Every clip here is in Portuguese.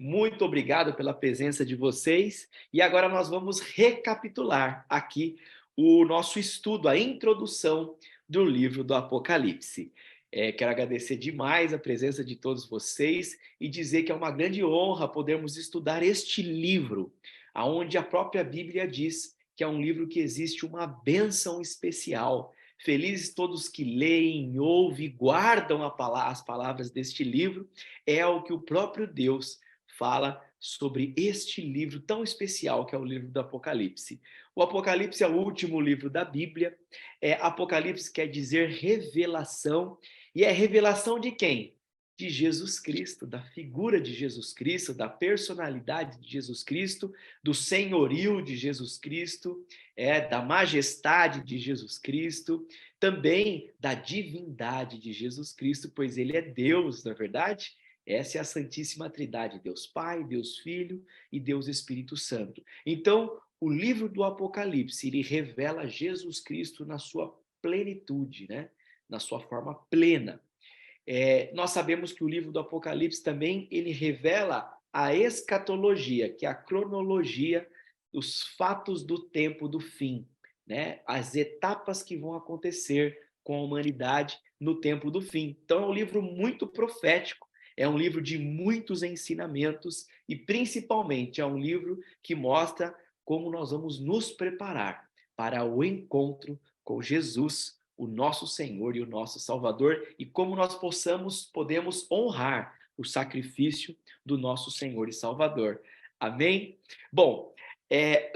Muito obrigado pela presença de vocês. E agora nós vamos recapitular aqui o nosso estudo, a introdução do livro do Apocalipse. Quero agradecer demais a presença de todos vocês e dizer que é uma grande honra podermos estudar este livro, aonde a própria Bíblia diz que é um livro que existe uma bênção especial. Felizes todos que leem, ouvem e guardam as palavras deste livro, é o que o próprio Deus fala sobre este livro tão especial que é o livro do Apocalipse. O Apocalipse é o último livro da Bíblia. Apocalipse quer dizer revelação, e é revelação de quem? De Jesus Cristo, da figura de Jesus Cristo, da personalidade de Jesus Cristo, do senhorio de Jesus Cristo, da majestade de Jesus Cristo, também da divindade de Jesus Cristo, pois ele é Deus, na verdade. Essa é a Santíssima Trindade, Deus Pai, Deus Filho e Deus Espírito Santo. Então, o livro do Apocalipse, ele revela Jesus Cristo na sua plenitude, né? Na sua forma plena. Nós sabemos que o livro do Apocalipse também, ele revela a escatologia, que é a cronologia dos fatos do tempo do fim, né? As etapas que vão acontecer com a humanidade no tempo do fim. Então, é um livro muito profético, é um livro de muitos ensinamentos e, principalmente, é um livro que mostra como nós vamos nos preparar para o encontro com Jesus, o nosso Senhor e o nosso Salvador, e como nós podemos honrar o sacrifício do nosso Senhor e Salvador. Amém? Bom,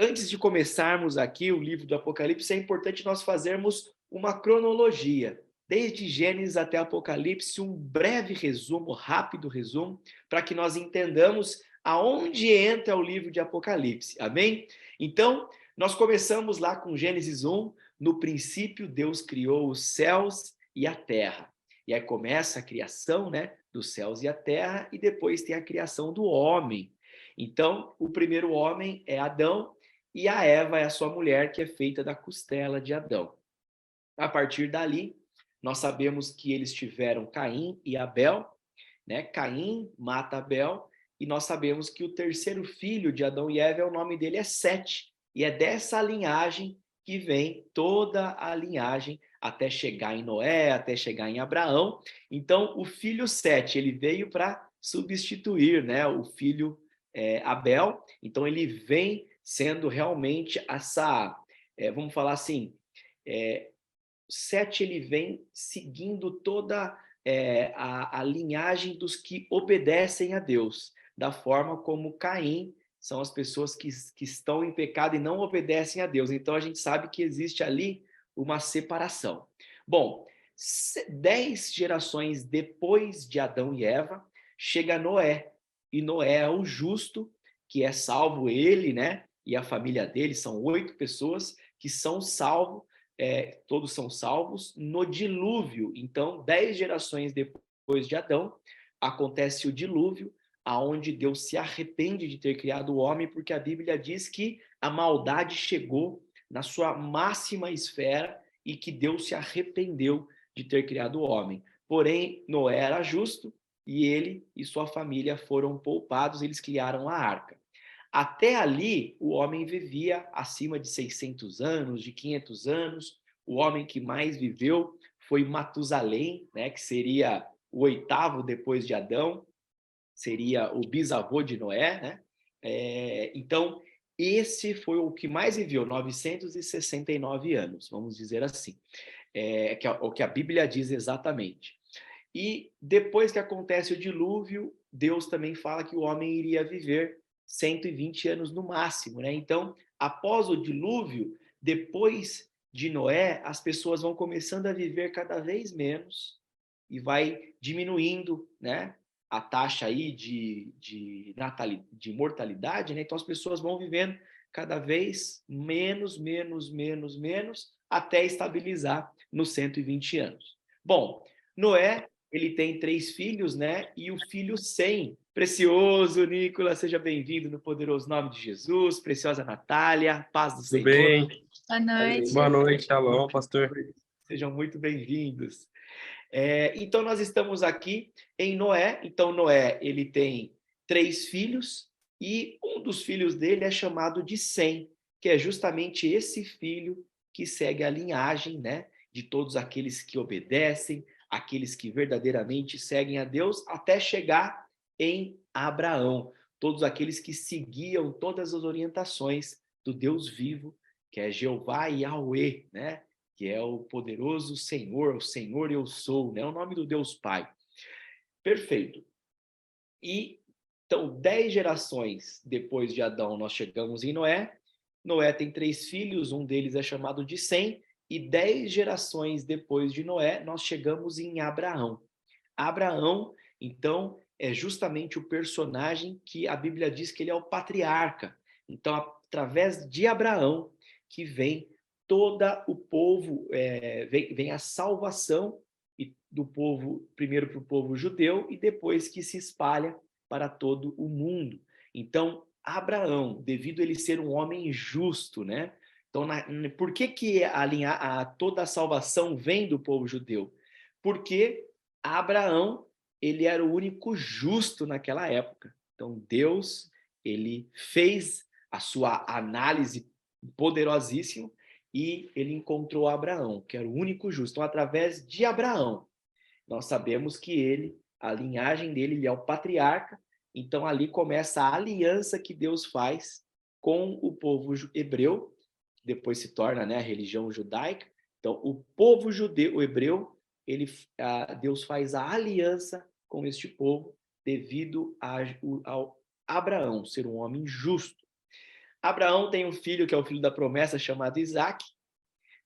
antes de começarmos aqui o livro do Apocalipse, é importante nós fazermos uma cronologia, desde Gênesis até Apocalipse, um breve resumo, rápido resumo, para que nós entendamos aonde entra o livro de Apocalipse. Amém? Então, nós começamos lá com Gênesis 1, no princípio Deus criou os céus e a terra. E aí começa a criação, né, dos céus e a terra, e depois tem a criação do homem. Então, o primeiro homem é Adão, e a Eva é a sua mulher, que é feita da costela de Adão. A partir dali, nós sabemos que eles tiveram Caim e Abel, né? Caim mata Abel, e nós sabemos que o terceiro filho de Adão e Eva, o nome dele é Sete, e é dessa linhagem que vem toda a linhagem até chegar em Noé, até chegar em Abraão. Então, o filho Sete, ele veio para substituir, né, o filho Abel. Então, ele vem sendo realmente essa, vamos falar assim, Sete, ele vem seguindo toda a linhagem dos que obedecem a Deus, da forma como Caim são as pessoas que estão em pecado e não obedecem a Deus. Então, a gente sabe que existe ali uma separação. Bom, 10 gerações depois de Adão e Eva, chega Noé. E Noé é o justo, que é salvo ele, né? E a família dele, são 8 pessoas que são salvos, todos são salvos no dilúvio. Então, 10 gerações depois de Adão, acontece o dilúvio, aonde Deus se arrepende de ter criado o homem, porque a Bíblia diz que a maldade chegou na sua máxima esfera e que Deus se arrependeu de ter criado o homem. Porém, Noé era justo e ele e sua família foram poupados, eles criaram a arca. Até ali, o homem vivia acima de 600 anos, de 500 anos. O homem que mais viveu foi Matusalém, né, que seria o oitavo depois de Adão, seria o bisavô de Noé, né? Então, esse foi o que mais viveu, 969 anos, vamos dizer assim, o que a Bíblia diz exatamente. E depois que acontece o dilúvio, Deus também fala que o homem iria viver 120 anos no máximo, né? Então, após o dilúvio, depois de Noé, as pessoas vão começando a viver cada vez menos e vai diminuindo, né, a taxa aí de mortalidade, né? Então, as pessoas vão vivendo cada vez menos, até estabilizar nos 120 anos. Bom, Noé, ele tem 3 filhos, né? E o filho Sem, precioso Nicolas, seja bem-vindo no poderoso nome de Jesus, preciosa Natália, paz do Tudo Senhor. bem? Boa noite. Boa noite, shalom, pastor. Sejam muito bem-vindos. Então, nós estamos aqui em Noé. Então, Noé, ele tem 3 filhos, e um dos filhos dele é chamado de Sem, que é justamente esse filho que segue a linhagem, né, de todos aqueles que obedecem, aqueles que verdadeiramente seguem a Deus, até chegar em Abraão, todos aqueles que seguiam todas as orientações do Deus vivo, que é Jeová Yahweh, né, que é o poderoso Senhor, o Senhor eu sou, né, o nome do Deus Pai. Perfeito. E então, 10 gerações depois de Adão, nós chegamos em Noé. Noé tem 3 filhos, um deles é chamado de Sem, e 10 gerações depois de Noé, nós chegamos em Abraão. Abraão, então, é justamente o personagem que a Bíblia diz que ele é o patriarca. Então, através de Abraão, que vem todo o povo, vem a salvação do povo, primeiro para o povo judeu e depois que se espalha para todo o mundo. Então, Abraão, devido a ele ser um homem justo, né? Então, por que toda a salvação vem do povo judeu? Porque Abraão, ele era o único justo naquela época. Então, Deus, ele fez a sua análise poderosíssima e ele encontrou Abraão, que era o único justo. Então, através de Abraão, nós sabemos que ele, a linhagem dele, ele é o patriarca. Então, ali começa a aliança que Deus faz com o povo hebreu, que depois se torna, né, a religião judaica. Então, o povo judeu, o hebreu, Deus faz a aliança com este povo devido ao Abraão ser um homem justo. Abraão tem um filho que é o filho da promessa chamado Isaac.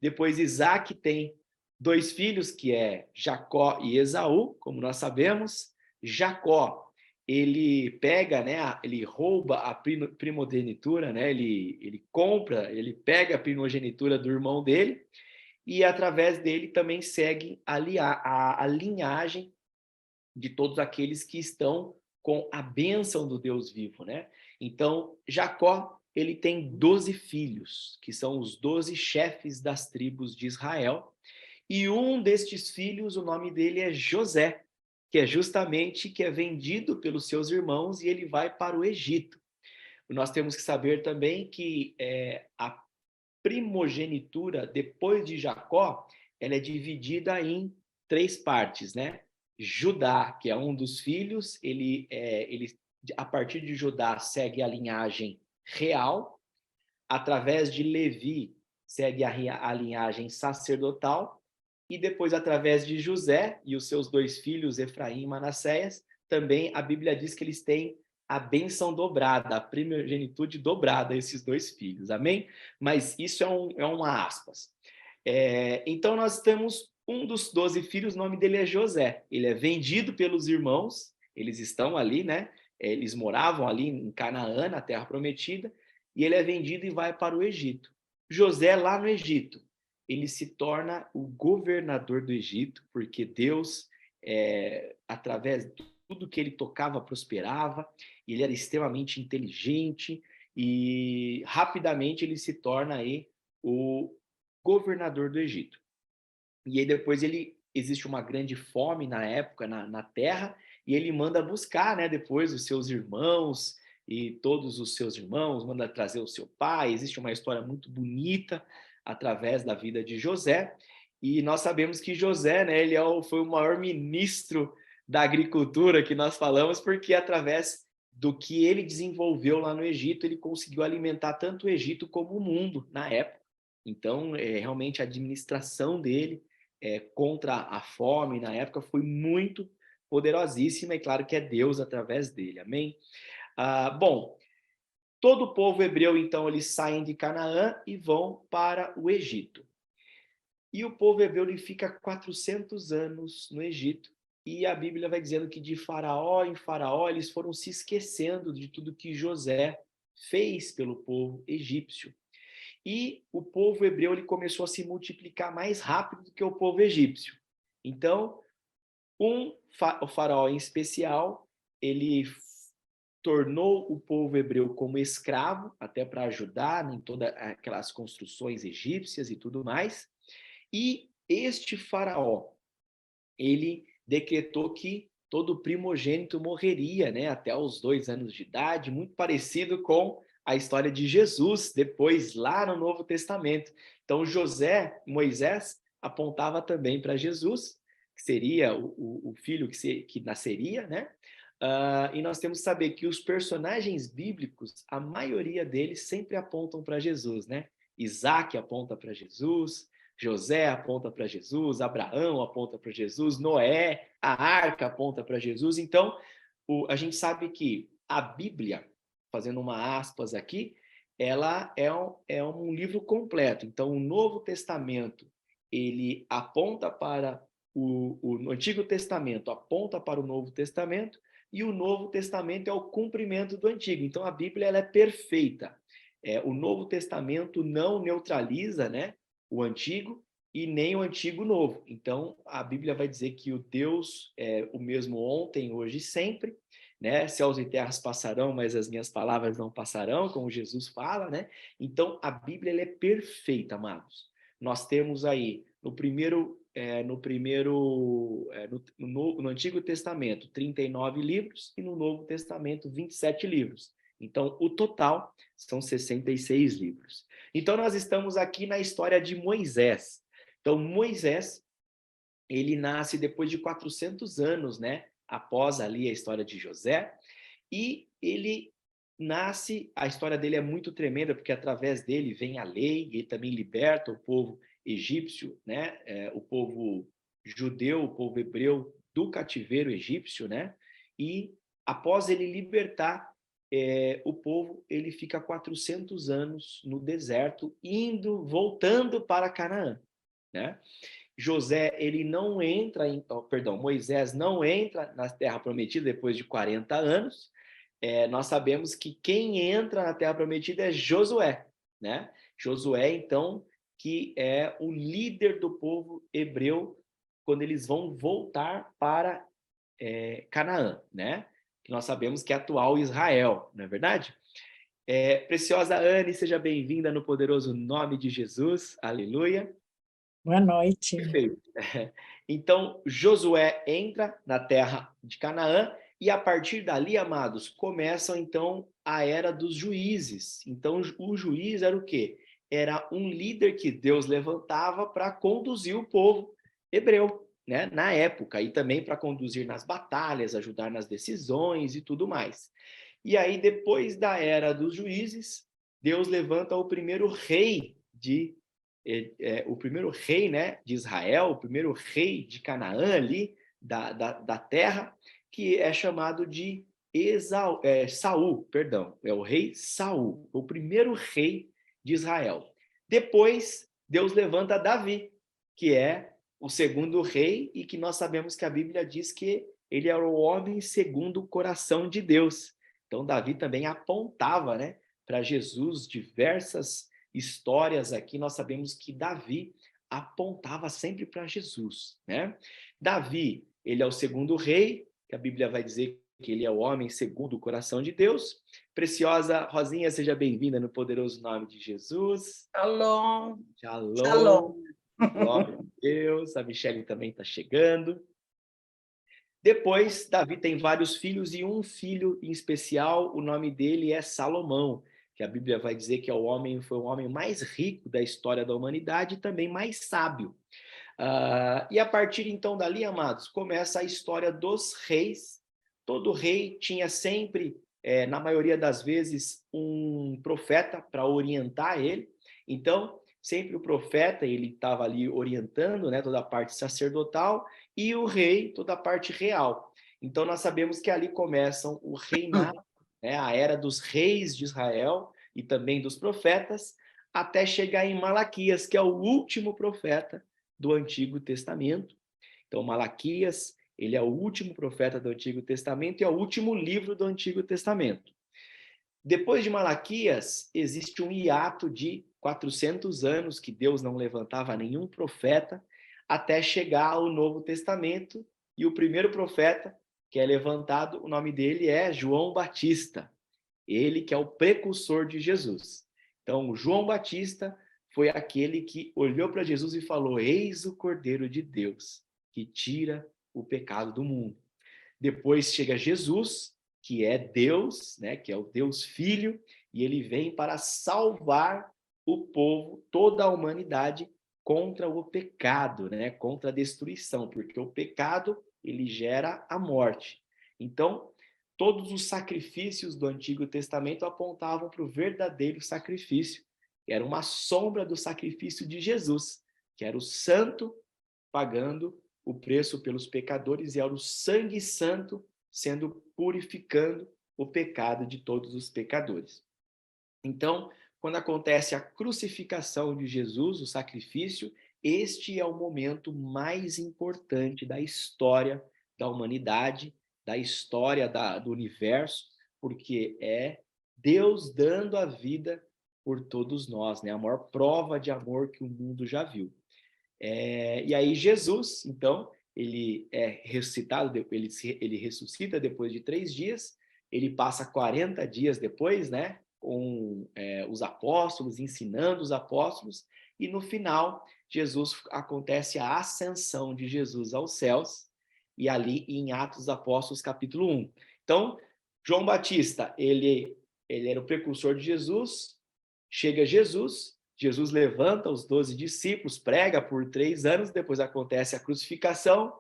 Depois Isaac tem 2 filhos, que é Jacó e Esaú, como nós sabemos. Jacó, ele pega, né, ele rouba a primogenitura, né, ele compra, ele pega a primogenitura do irmão dele, e através dele também segue a linhagem de todos aqueles que estão com a bênção do Deus vivo, né? Então, Jacó, ele tem 12 filhos, que são os 12 chefes das tribos de Israel, e um destes filhos, o nome dele é José, que é justamente que é vendido pelos seus irmãos e ele vai para o Egito. Nós temos que saber também que a primogenitura, depois de Jacó, ela é dividida em 3 partes, né? Judá, que é um dos filhos, ele a partir de Judá segue a linhagem real, através de Levi segue a linhagem sacerdotal, e depois através de José e os seus 2 filhos, Efraim e Manassés, também a Bíblia diz que eles têm a bênção dobrada, a primogenitude dobrada, esses 2 filhos, amém? Mas isso é uma aspas. Então nós temos um dos 12 filhos, o nome dele é José. Ele é vendido pelos irmãos, eles estão ali, né? Eles moravam ali em Canaã, na Terra Prometida, e ele é vendido e vai para o Egito. José, lá no Egito, ele se torna o governador do Egito, porque Deus, através de tudo que ele tocava, prosperava, ele era extremamente inteligente, e rapidamente ele se torna aí o governador do Egito. E aí depois existe uma grande fome na época na terra, e ele manda buscar, né, depois os seus irmãos e todos os seus irmãos, manda trazer o seu pai. Existe uma história muito bonita através da vida de José, e nós sabemos que José, né, foi o maior ministro da agricultura que nós falamos, porque através do que ele desenvolveu lá no Egito, ele conseguiu alimentar tanto o Egito como o mundo na época. Então, realmente a administração dele contra a fome na época foi muito poderosíssima, e claro que é Deus através dele, amém? Bom, todo o povo hebreu, então, eles saem de Canaã e vão para o Egito. E o povo hebreu ele fica 400 anos no Egito, e a Bíblia vai dizendo que de faraó em faraó eles foram se esquecendo de tudo que José fez pelo povo egípcio. E o povo hebreu ele começou a se multiplicar mais rápido do que o povo egípcio. Então, o faraó em especial, ele tornou o povo hebreu como escravo, até para ajudar em todas aquelas construções egípcias e tudo mais. E este faraó, ele decretou que todo primogênito morreria, né, até os 2 anos de idade, muito parecido com a história de Jesus, depois lá no Novo Testamento. Então, Moisés, apontava também para Jesus, que seria o filho que nasceria, né? E nós temos que saber que os personagens bíblicos, a maioria deles sempre apontam para Jesus, né? Isaac aponta para Jesus, José aponta para Jesus, Abraão aponta para Jesus, Noé, a arca aponta para Jesus. Então, a gente sabe que a Bíblia, fazendo uma aspas aqui, ela é um livro completo. Então, o Novo Testamento, ele aponta para o Antigo Testamento, aponta para o Novo Testamento, e o Novo Testamento é o cumprimento do Antigo. Então, a Bíblia ela é perfeita. O Novo Testamento não neutraliza, né, o Antigo e nem o Antigo Novo. Então, a Bíblia vai dizer que o Deus é o mesmo ontem, hoje e sempre, né? Céus e terras passarão, mas as minhas palavras não passarão, como Jesus fala, né? Então, a Bíblia ela é perfeita, amados. Nós temos aí no Antigo Testamento 39 livros e no Novo Testamento 27 livros. Então, o total são 66 livros. Então, nós estamos aqui na história de Moisés. Então, Moisés, ele nasce depois de 400 anos, né? Após ali a história de José, e ele nasce, a história dele é muito tremenda, porque através dele vem a lei, e ele também liberta o povo egípcio, né? O povo judeu, o povo hebreu do cativeiro egípcio, né? E após ele libertar o povo, ele fica 400 anos no deserto, voltando para Canaã, né? Moisés não entra na Terra Prometida depois de 40 anos. Nós sabemos que quem entra na Terra Prometida é Josué, né? Josué, então, que é o líder do povo hebreu quando eles vão voltar para Canaã, né? Que nós sabemos que é atual Israel, não é verdade? Preciosa Anne, seja bem-vinda no poderoso nome de Jesus, aleluia. Boa noite. Perfeito. Então, Josué entra na terra de Canaã e a partir dali, amados, começam então a era dos juízes. Então, o juiz era o quê? Era um líder que Deus levantava para conduzir o povo hebreu, né, na época, e também para conduzir nas batalhas, ajudar nas decisões e tudo mais. E aí, depois da era dos juízes, Deus levanta o primeiro rei o primeiro rei, né, de Israel, o primeiro rei de Canaã ali, da terra, que é chamado de Saul, perdão, é o rei Saul, o primeiro rei de Israel. Depois, Deus levanta Davi, que é o segundo rei e que nós sabemos que a Bíblia diz que ele era o homem segundo o coração de Deus. Então, Davi também apontava, né, para Jesus diversas histórias aqui, nós sabemos que Davi apontava sempre para Jesus, né? Davi, ele é o segundo rei, que a Bíblia vai dizer que ele é o homem segundo o coração de Deus. Preciosa Rosinha, seja bem-vinda no poderoso nome de Jesus. Shalom. Shalom. Glória a Deus. A Michelle também está chegando. Depois, Davi tem vários filhos e um filho em especial, o nome dele é Salomão, que a Bíblia vai dizer que foi o homem mais rico da história da humanidade e também mais sábio. E a partir então dali, amados, começa a história dos reis. Todo rei tinha sempre, na maioria das vezes, um profeta para orientar ele. Então, sempre o profeta, ele estava ali orientando, né, toda a parte sacerdotal, e o rei, toda a parte real. Então, nós sabemos que ali começam o reinado, né, a era dos reis de Israel e também dos profetas, até chegar em Malaquias, que é o último profeta do Antigo Testamento. Então, Malaquias, ele é o último profeta do Antigo Testamento e é o último livro do Antigo Testamento. Depois de Malaquias, existe um hiato de 400 anos que Deus não levantava nenhum profeta até chegar ao Novo Testamento, e o primeiro profeta que é levantado, o nome dele é João Batista. Ele que é o precursor de Jesus. Então, João Batista foi aquele que olhou para Jesus e falou: Eis o Cordeiro de Deus, que tira o pecado do mundo. Depois chega Jesus, que é Deus, né, que é o Deus Filho, e ele vem para salvar o povo, toda a humanidade, contra o pecado, né, contra a destruição, porque o pecado, ele gera a morte. Então, todos os sacrifícios do Antigo Testamento apontavam para o verdadeiro sacrifício, que era uma sombra do sacrifício de Jesus, que era o santo pagando o preço pelos pecadores e era o sangue santo sendo purificando o pecado de todos os pecadores. Então, quando acontece a crucificação de Jesus, o sacrifício, este é o momento mais importante da história da humanidade, da história do universo, porque é Deus dando a vida por todos nós, né? A maior prova de amor que o mundo já viu. E aí Jesus, então, ele é ressuscitado, ele ressuscita depois de 3 dias, ele passa 40 dias depois, né, com os apóstolos, ensinando os apóstolos, e no final, acontece a ascensão de Jesus aos céus, e ali em Atos dos Apóstolos, capítulo 1. Então, João Batista, ele era o precursor de Jesus, chega Jesus levanta os 12 discípulos, prega por 3 anos, depois acontece a crucificação,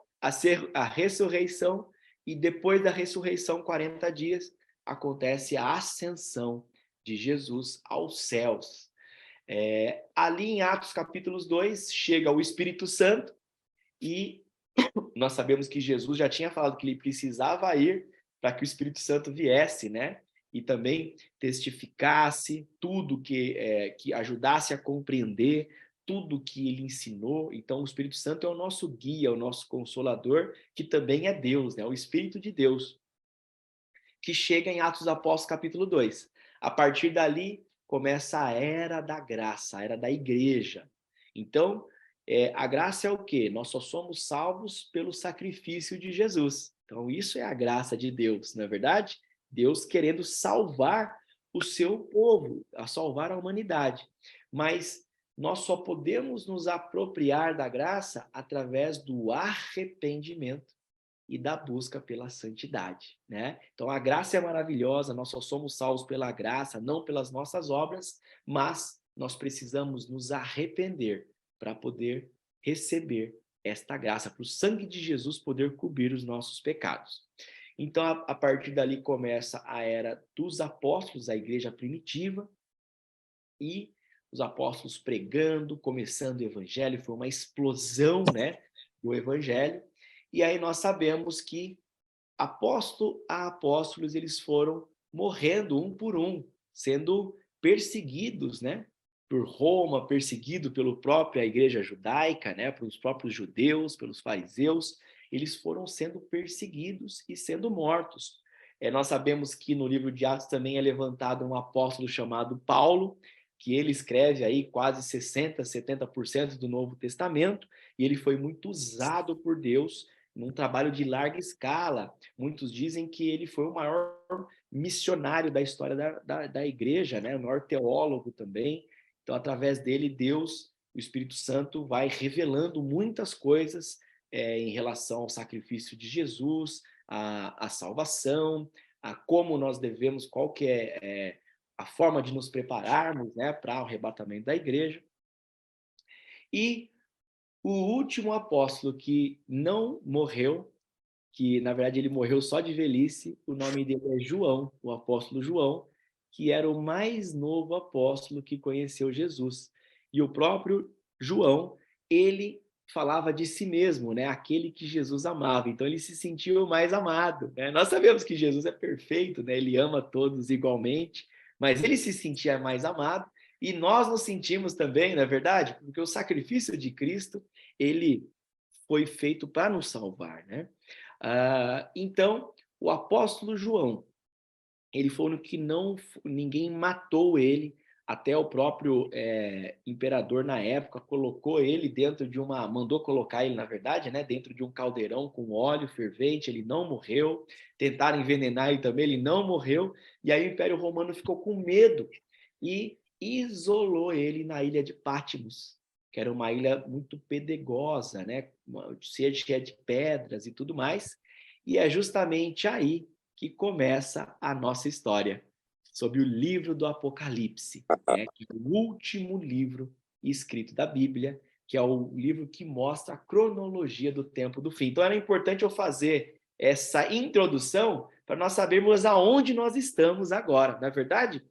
a ressurreição, e depois da ressurreição, 40 dias, acontece a ascensão de Jesus aos céus. Ali em Atos capítulos 2, chega o Espírito Santo, e nós sabemos que Jesus já tinha falado que ele precisava ir para que o Espírito Santo viesse, né? E também testificasse tudo que ajudasse a compreender tudo que ele ensinou. Então, o Espírito Santo é o nosso guia, o nosso consolador, que também é Deus, né? O Espírito de Deus, que chega em Atos dos Apóstolos, capítulo 2. A partir dali, começa a era da graça, a era da igreja. Então, a graça é o quê? Nós só somos salvos pelo sacrifício de Jesus. Então, isso é a graça de Deus, não é verdade? Deus querendo salvar o seu povo, a salvar a humanidade. Mas nós só podemos nos apropriar da graça através do arrependimento e da busca pela santidade, né? Então a graça é maravilhosa, nós só somos salvos pela graça, não pelas nossas obras, mas nós precisamos nos arrepender para poder receber esta graça, para o sangue de Jesus poder cobrir os nossos pecados. Então a partir dali começa a era dos apóstolos, a igreja primitiva, e os apóstolos pregando, começando o evangelho, foi uma explosão, né, do evangelho. E aí nós sabemos que apóstolo a apóstolos eles foram morrendo um por um, sendo perseguidos, né, por Roma, perseguido pela própria igreja judaica, né, pelos próprios judeus, pelos fariseus, eles foram sendo perseguidos e sendo mortos. Nós sabemos que no livro de Atos também é levantado um apóstolo chamado Paulo, que ele escreve aí quase 60, 70% do Novo Testamento, e ele foi muito usado por Deus num trabalho de larga escala. Muitos dizem que ele foi o maior missionário da história da igreja, né? O maior teólogo também. Então, através dele, Deus, o Espírito Santo, vai revelando muitas coisas em relação ao sacrifício de Jesus, a salvação, a como nós devemos, qual que é a forma de nos prepararmos, né, para o arrebatamento da igreja. E o último apóstolo que não morreu, que na verdade ele morreu só de velhice, o nome dele é João, o apóstolo João, que era o mais novo apóstolo que conheceu Jesus. E o próprio João, ele falava de si mesmo, né? Aquele que Jesus amava. Então ele se sentiu o mais amado, né? Nós sabemos que Jesus é perfeito, né? Ele ama todos igualmente, mas ele se sentia mais amado e nós nos sentimos também, não é verdade? Porque o sacrifício de Cristo, ele foi feito para nos salvar, né? Então, o apóstolo João, ele foi o que ninguém matou ele, até o próprio imperador na época colocou ele mandou colocar ele, na verdade, né, dentro de um caldeirão com óleo fervente, ele não morreu, tentaram envenenar ele também, ele não morreu, e aí o Império Romano ficou com medo e isolou ele na ilha de Patmos, que era uma ilha muito pedregosa, né, cheia de pedras e tudo mais. e é justamente aí que começa a nossa história, sobre o livro do Apocalipse, né? Que é o último livro escrito da Bíblia, que é o livro que mostra a cronologia do tempo do fim. Então era importante eu fazer essa introdução para nós sabermos aonde nós estamos agora, não é verdade?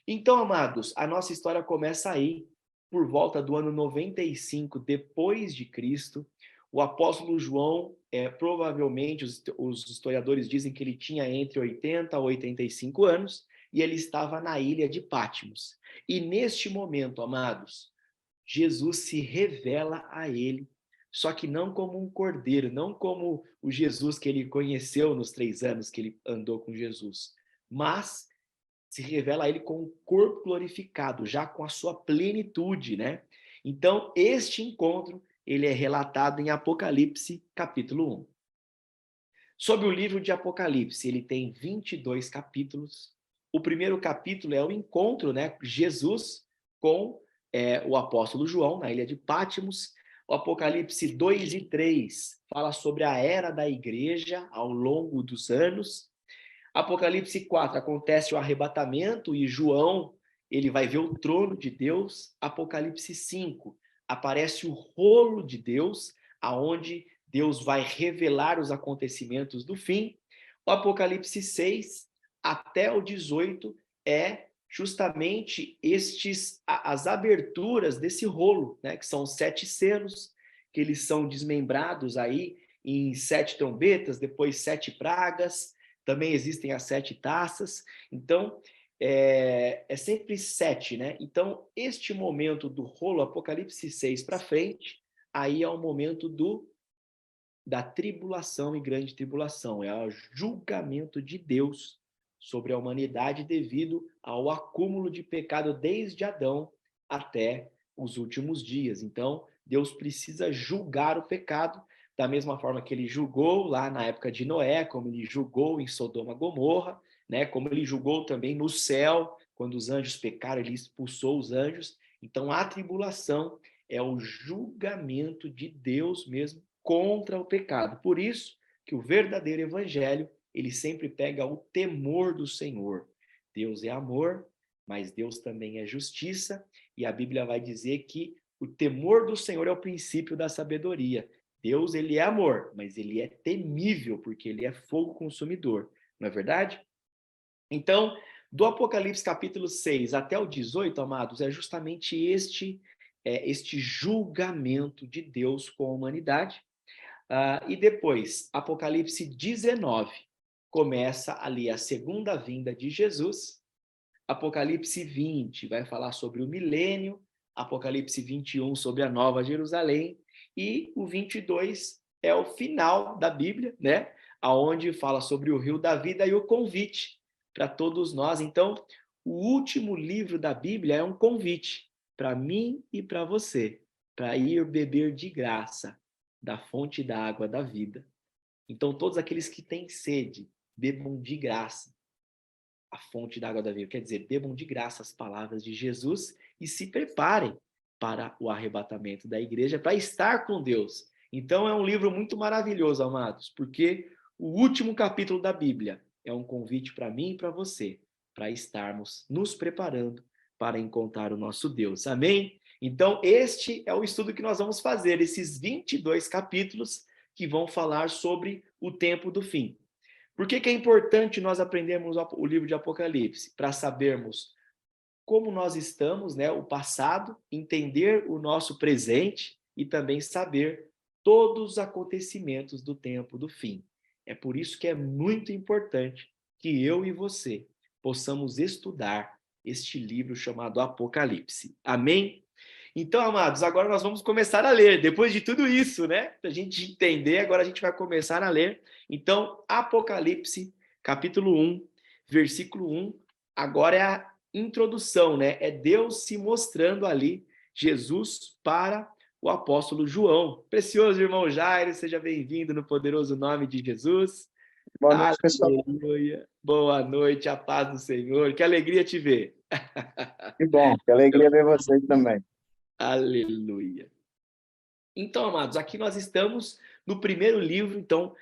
Então, amados, a nossa história começa aí, por volta do ano 95 depois de Cristo. O apóstolo João, provavelmente, os historiadores dizem que ele tinha entre 80 a 85 anos, e ele estava na ilha de Patmos. E neste momento, amados, Jesus se revela a ele, só que não como um cordeiro, não como o Jesus que ele conheceu nos 3 anos que ele andou com Jesus, mas se revela a ele com o corpo glorificado, já com a sua plenitude, né? Então, este encontro, ele é relatado em Apocalipse, capítulo 1. Sobre o livro de Apocalipse, ele tem 22 capítulos. O primeiro capítulo é o encontro, né? Jesus com o apóstolo João, na ilha de Patmos. O Apocalipse 2 e 3 fala sobre a era da igreja ao longo dos anos. Apocalipse 4 acontece o arrebatamento e João, ele vai ver o trono de Deus. Apocalipse 5 aparece o rolo de Deus, aonde Deus vai revelar os acontecimentos do fim. O Apocalipse 6 até o 18 é justamente as aberturas desse rolo, né, que são 7 selos, que eles são desmembrados aí em 7 trombetas, depois 7 pragas. Também existem as 7 taças. Então, é sempre 7, né? Então, este momento do rolo, Apocalipse 6 para frente, aí é o momento da tribulação e grande tribulação. É o julgamento de Deus sobre a humanidade devido ao acúmulo de pecado desde Adão até os últimos dias. Então, Deus precisa julgar o pecado da mesma forma que ele julgou lá na época de Noé, como ele julgou em Sodoma e Gomorra, né? Como ele julgou também no céu, quando os anjos pecaram, ele expulsou os anjos. Então, a tribulação é o julgamento de Deus mesmo contra o pecado. Por isso que o verdadeiro evangelho, ele sempre pega o temor do Senhor. Deus é amor, mas Deus também é justiça, e a Bíblia vai dizer que o temor do Senhor é o princípio da sabedoria. Deus, ele é amor, mas ele é temível, porque ele é fogo consumidor. Não é verdade? Então, do Apocalipse capítulo 6 até o 18, amados, é justamente este julgamento de Deus com a humanidade. E depois, Apocalipse 19, começa ali a segunda vinda de Jesus. Apocalipse 20 vai falar sobre o milênio. Apocalipse 21 sobre a Nova Jerusalém. E o 22 é o final da Bíblia, né? Aonde fala sobre o rio da vida e o convite para todos nós. Então, o último livro da Bíblia é um convite para mim e para você, para ir beber de graça da fonte da água da vida. Então, todos aqueles que têm sede, bebam de graça a fonte da água da vida. Quer dizer, bebam de graça as palavras de Jesus e se preparem para o arrebatamento da igreja, para estar com Deus. Então, é um livro muito maravilhoso, amados, porque o último capítulo da Bíblia é um convite para mim e para você, para estarmos nos preparando para encontrar o nosso Deus. Amém? Então, este é o estudo que nós vamos fazer, esses 22 capítulos que vão falar sobre o tempo do fim. Por que é importante nós aprendermos o livro de Apocalipse? Para sabermos como nós estamos, né, o passado, entender o nosso presente e também saber todos os acontecimentos do tempo do fim. É por isso que é muito importante que eu e você possamos estudar este livro chamado Apocalipse. Amém? Então, amados, agora nós vamos começar a ler. Depois de tudo isso, né? Para a gente entender, agora a gente vai começar a ler. Então, Apocalipse, capítulo 1, versículo 1. Agora é a introdução, né? É Deus se mostrando ali, Jesus para o apóstolo João. Precioso irmão Jairo, seja bem-vindo no poderoso nome de Jesus. Boa noite, pessoal. Aleluia. Boa noite, a paz do Senhor. Que alegria te ver. Que bom, que alegria ver vocês também. Aleluia. Então, amados, aqui nós estamos no primeiro livro, então,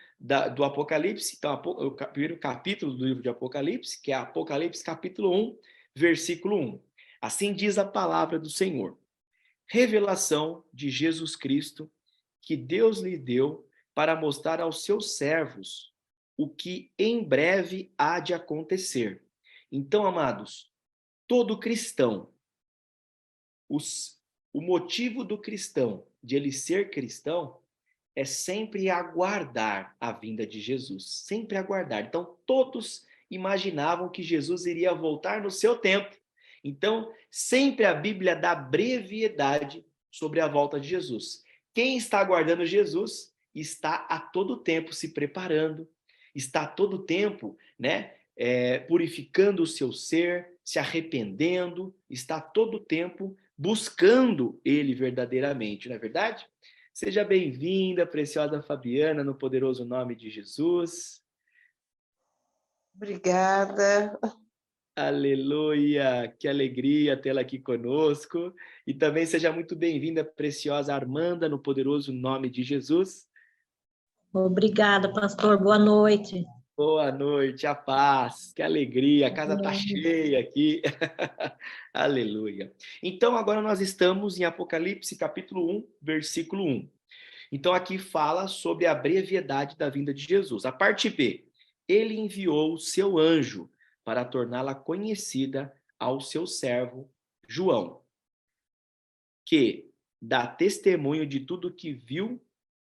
do Apocalipse, então, o primeiro capítulo do livro de Apocalipse, que é Apocalipse capítulo 1, versículo 1. Assim diz a palavra do Senhor. Revelação de Jesus Cristo, que Deus lhe deu para mostrar aos seus servos o que em breve há de acontecer. Então, amados, todo cristão, o motivo do cristão, de ele ser cristão, é sempre aguardar a vinda de Jesus, sempre aguardar. Então, todos imaginavam que Jesus iria voltar no seu tempo. Então, sempre a Bíblia dá brevidade sobre a volta de Jesus. Quem está aguardando Jesus está a todo tempo se preparando, está a todo tempo, né, purificando o seu ser, se arrependendo, está a todo tempo buscando ele verdadeiramente, não é verdade? Seja bem-vinda, preciosa Fabiana, no poderoso nome de Jesus. Obrigada. Aleluia! Que alegria tê-la aqui conosco. E também seja muito bem-vinda, preciosa Armanda, no poderoso nome de Jesus. Obrigada, pastor. Boa noite. Boa noite, a paz, que alegria, a casa está cheia aqui. Aleluia. Então, agora nós estamos em Apocalipse, capítulo 1, versículo 1. Então, aqui fala sobre a brevidade da vinda de Jesus. A parte B, ele enviou o seu anjo para torná-la conhecida ao seu servo João, que dá testemunho de tudo que viu,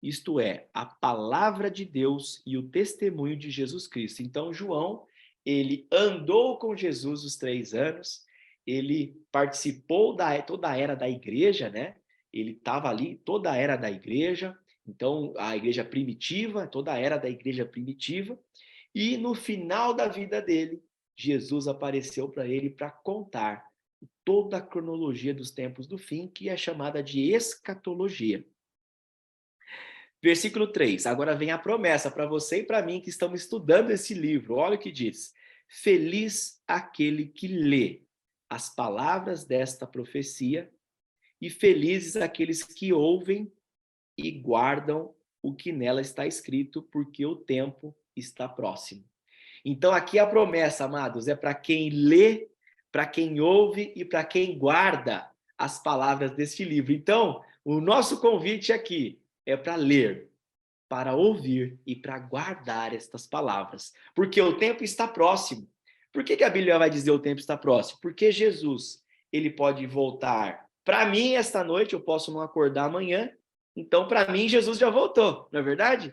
isto é, a palavra de Deus e o testemunho de Jesus Cristo. Então, João, ele andou com Jesus os 3 anos, ele participou da toda a era da igreja, né? Ele estava ali, toda a era da igreja, então a igreja primitiva, toda a era da igreja primitiva, e no final da vida dele, Jesus apareceu para ele para contar toda a cronologia dos tempos do fim, que é chamada de escatologia. Versículo 3. Agora vem a promessa para você e para mim que estamos estudando esse livro. Olha o que diz. Feliz aquele que lê as palavras desta profecia e felizes aqueles que ouvem e guardam o que nela está escrito, porque o tempo está próximo. Então aqui a promessa, amados, é para quem lê, para quem ouve e para quem guarda as palavras deste livro. Então, o nosso convite aqui é para ler, para ouvir e para guardar estas palavras, porque o tempo está próximo. Por que a Bíblia vai dizer o tempo está próximo? Porque Jesus, ele pode voltar. Para mim, esta noite, eu posso não acordar amanhã, então para mim Jesus já voltou, não é verdade?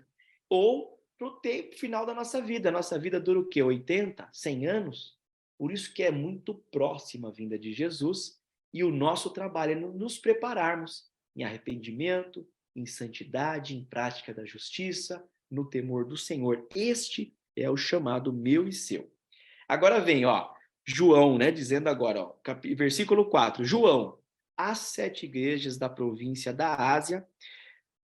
Ou para o tempo final da nossa vida. A nossa vida dura o quê? 80, 100 anos? Por isso que é muito próxima a vinda de Jesus e o nosso trabalho é nos prepararmos em arrependimento, em santidade, em prática da justiça, no temor do Senhor. Este é o chamado meu e seu. Agora vem, ó, João, né, dizendo agora, ó, versículo 4. João, às 7 igrejas da província da Ásia,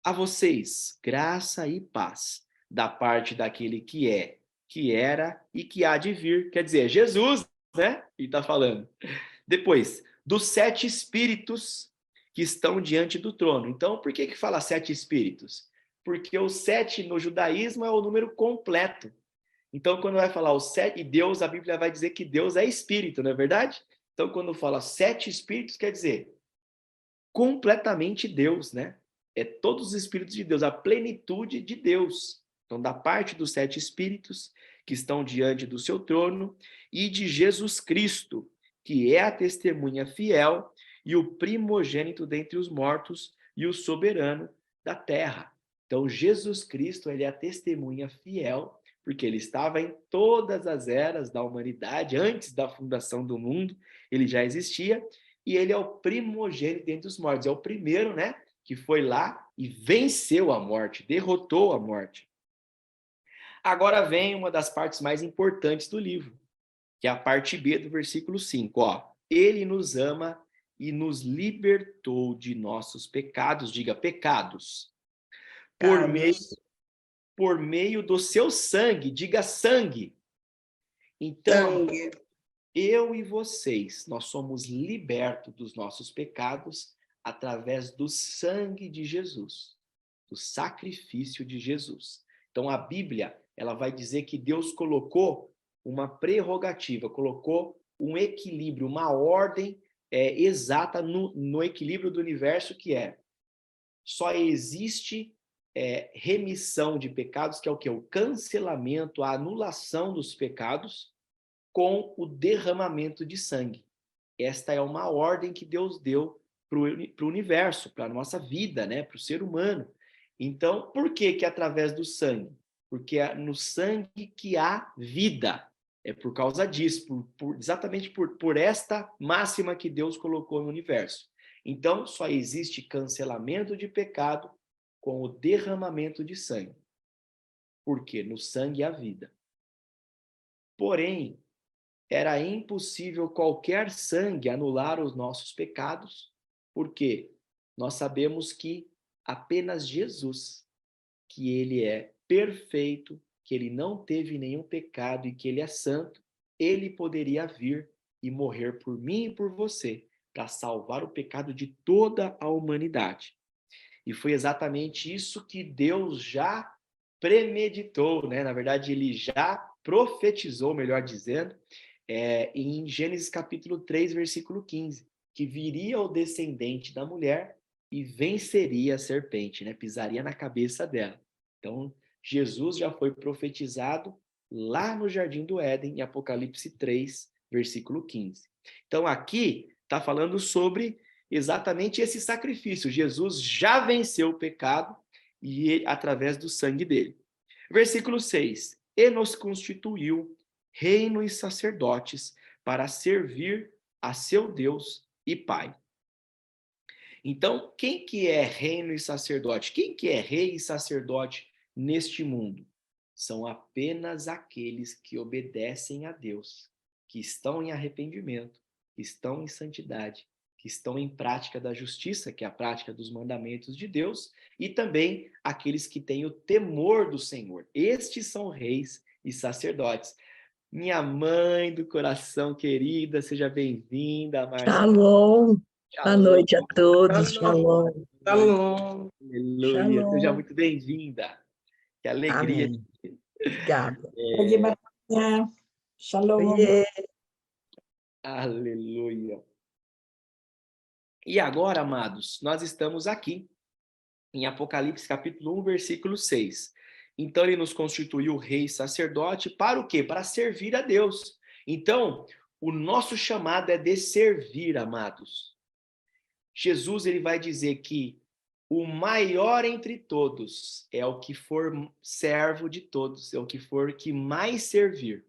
a vocês, graça e paz, da parte daquele que é, que era e que há de vir. Quer dizer, Jesus, né? Ele está falando. Depois, dos 7 espíritos que estão diante do trono. Então, por que fala 7 espíritos? Porque o 7 no judaísmo é o número completo. Então, quando vai falar o 7, e Deus, a Bíblia vai dizer que Deus é espírito, não é verdade? Então, quando fala 7 espíritos, quer dizer completamente Deus, né? É todos os espíritos de Deus, a plenitude de Deus. Então, da parte dos 7 espíritos que estão diante do seu trono e de Jesus Cristo, que é a testemunha fiel e o primogênito dentre os mortos e o soberano da terra. Então, Jesus Cristo, ele é a testemunha fiel, porque ele estava em todas as eras da humanidade, antes da fundação do mundo, ele já existia, e ele é o primogênito dentre os mortos, é o primeiro, né, que foi lá e venceu a morte, derrotou a morte. Agora vem uma das partes mais importantes do livro, que é a parte B do versículo 5, ó. Ele nos ama e nos libertou de nossos pecados, diga pecados, por meio do seu sangue, diga sangue. Então, eu e vocês, nós somos libertos dos nossos pecados através do sangue de Jesus, do sacrifício de Jesus. Então a Bíblia, ela vai dizer que Deus colocou uma prerrogativa, colocou um equilíbrio, uma ordem exata no equilíbrio do universo, que só existe remissão de pecados, que é o quê? O cancelamento, a anulação dos pecados com o derramamento de sangue. Esta é uma ordem que Deus deu para o universo, para a nossa vida, né? Para o ser humano. Então, por que que através do sangue? Porque é no sangue que há vida. É por causa disso, exatamente por esta máxima que Deus colocou no universo. Então, só existe cancelamento de pecado com o derramamento de sangue. Porque no sangue há vida. Porém, era impossível qualquer sangue anular os nossos pecados, porque nós sabemos que apenas Jesus, que ele é perfeito, que ele não teve nenhum pecado e que ele é santo, ele poderia vir e morrer por mim e por você, para salvar o pecado de toda a humanidade. E foi exatamente isso que Deus já premeditou, né? Na verdade, ele já profetizou, melhor dizendo, em Gênesis capítulo 3, versículo 15, que viria o descendente da mulher e venceria a serpente, né? Pisaria na cabeça dela. Então, Jesus já foi profetizado lá no Jardim do Éden, em Apocalipse 3, versículo 15. Então, aqui está falando sobre exatamente esse sacrifício. Jesus já venceu o pecado e através do sangue dele. Versículo 6. E nos constituiu reino e sacerdotes para servir a seu Deus e Pai. Então, quem que é reino e sacerdote? Quem que é rei e sacerdote neste mundo? São apenas aqueles que obedecem a Deus, que estão em arrependimento, que estão em santidade, que estão em prática da justiça, que é a prática dos mandamentos de Deus, e também aqueles que têm o temor do Senhor. Estes são reis e sacerdotes. Minha mãe do coração querida, seja bem-vinda, Marcela. Shalom. Boa Shalom. noite a todos. Shalom. Shalom. Shalom. Aleluia. Seja Shalom. muito bem-vinda. Que alegria. Amém. Obrigada. Pode batalhar. Shalom. Oiê. Aleluia. E agora, amados, nós estamos aqui em Apocalipse capítulo 1, versículo 6. Então ele nos constituiu rei e sacerdote para o quê? Para servir a Deus. Então, o nosso chamado é de servir, amados. Jesus ele vai dizer que o maior entre todos é o que for servo de todos, é o que for que mais servir.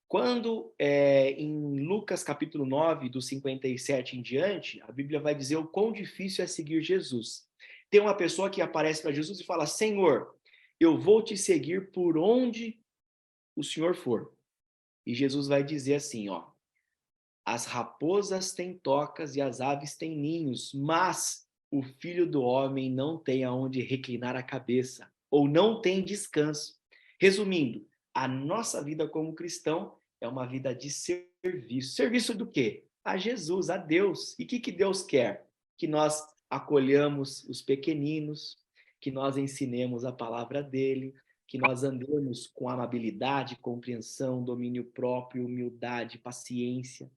Quando em Lucas capítulo 9, do 57 em diante, a Bíblia vai dizer o quão difícil é seguir Jesus. Tem uma pessoa que aparece para Jesus e fala: Senhor, eu vou te seguir por onde o Senhor for. E Jesus vai dizer assim, ó: as raposas têm tocas e as aves têm ninhos, mas o Filho do Homem não tem aonde reclinar a cabeça, ou não tem descanso. Resumindo, a nossa vida como cristão é uma vida de serviço. Serviço do quê? A Jesus, a Deus. E o que Deus quer? Que nós acolhamos os pequeninos, que nós ensinemos a palavra dele, que nós andemos com amabilidade, compreensão, domínio próprio, humildade, paciência.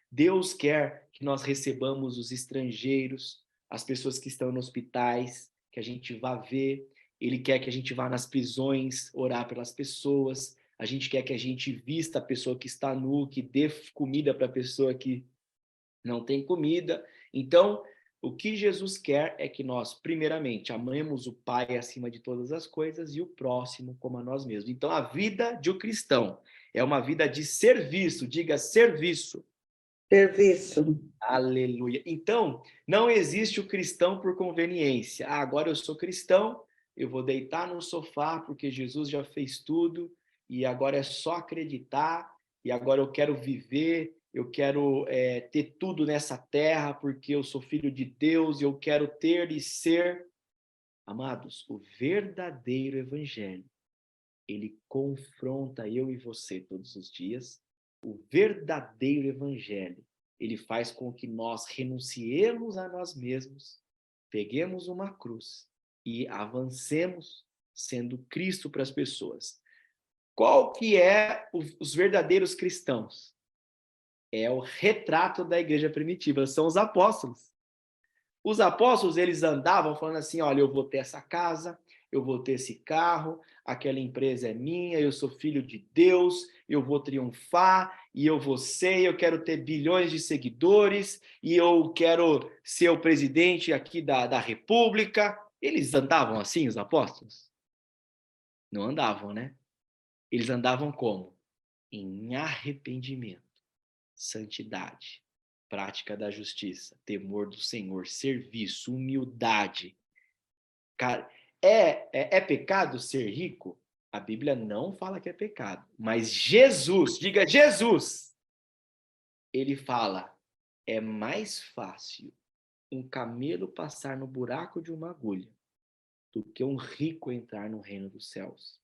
Deus quer que nós recebamos os estrangeiros, as pessoas que estão nos hospitais, que a gente vá ver. Ele quer que a gente vá nas prisões orar pelas pessoas. A gente quer que a gente vista a pessoa que está nu, que dê comida para a pessoa que não tem comida. Então, o que Jesus quer é que nós, primeiramente, amemos o Pai acima de todas as coisas e o próximo como a nós mesmos. Então, a vida de um cristão é uma vida de serviço, diga serviço. Serviço. Aleluia. Então, não existe o cristão por conveniência. Ah, agora eu sou cristão, eu vou deitar no sofá porque Jesus já fez tudo e agora é só acreditar e agora eu quero viver, eu quero ter tudo nessa terra porque eu sou filho de Deus e eu quero ter e ser. Amados, o verdadeiro evangelho, ele confronta eu e você todos os dias. O verdadeiro evangelho ele faz com que nós renunciemos a nós mesmos, peguemos uma cruz e avancemos sendo Cristo para as pessoas. Qual que é os verdadeiros cristãos? É o retrato da igreja primitiva, são os apóstolos. Os apóstolos, eles andavam falando assim, olha, eu vou ter essa casa, eu vou ter esse carro, aquela empresa é minha, eu sou filho de Deus, eu vou triunfar, e eu vou ser, eu quero ter bilhões de seguidores, e eu quero ser o presidente aqui da República. Eles andavam assim, os apóstolos? Não andavam, né? Eles andavam como? Em arrependimento, santidade, prática da justiça, temor do Senhor, serviço, humildade. Cara, é pecado ser rico? A Bíblia não fala que é pecado. Mas Jesus, diga Jesus, ele fala, é mais fácil um camelo passar no buraco de uma agulha do que um rico entrar no reino dos céus.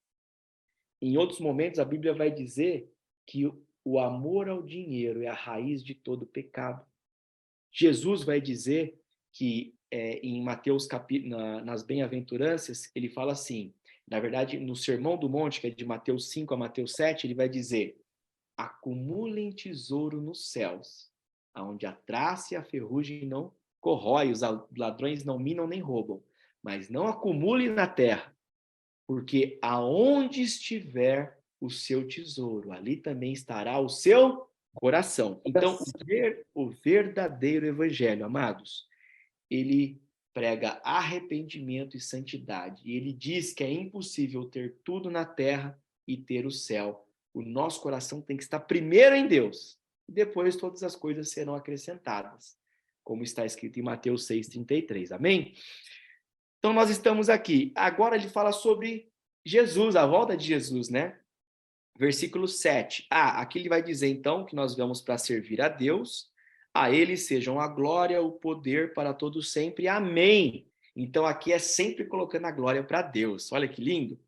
Em outros momentos, a Bíblia vai dizer que o amor ao dinheiro é a raiz de todo pecado. Jesus vai dizer que em Mateus, nas bem-aventuranças, ele fala assim, na verdade, no Sermão do Monte, que é de Mateus 5 a Mateus 7, ele vai dizer, acumulem tesouro nos céus, onde a traça e a ferrugem não corrói, os ladrões não minam nem roubam, mas não acumulem na terra, porque aonde estiver o seu tesouro, ali também estará o seu coração. Então, o verdadeiro evangelho, amados, ele prega arrependimento e santidade. E ele diz que é impossível ter tudo na terra e ter o céu. O nosso coração tem que estar primeiro em Deus. E depois todas as coisas serão acrescentadas, como está escrito em Mateus 6,33. Amém? Então, nós estamos aqui. Agora ele fala sobre Jesus, a volta de Jesus, né? Versículo 7. Aqui ele vai dizer, então, que nós vamos para servir a Deus. A ele sejam a glória, o poder para todos sempre. Amém. Então, aqui é sempre colocando a glória para Deus. Olha que lindo.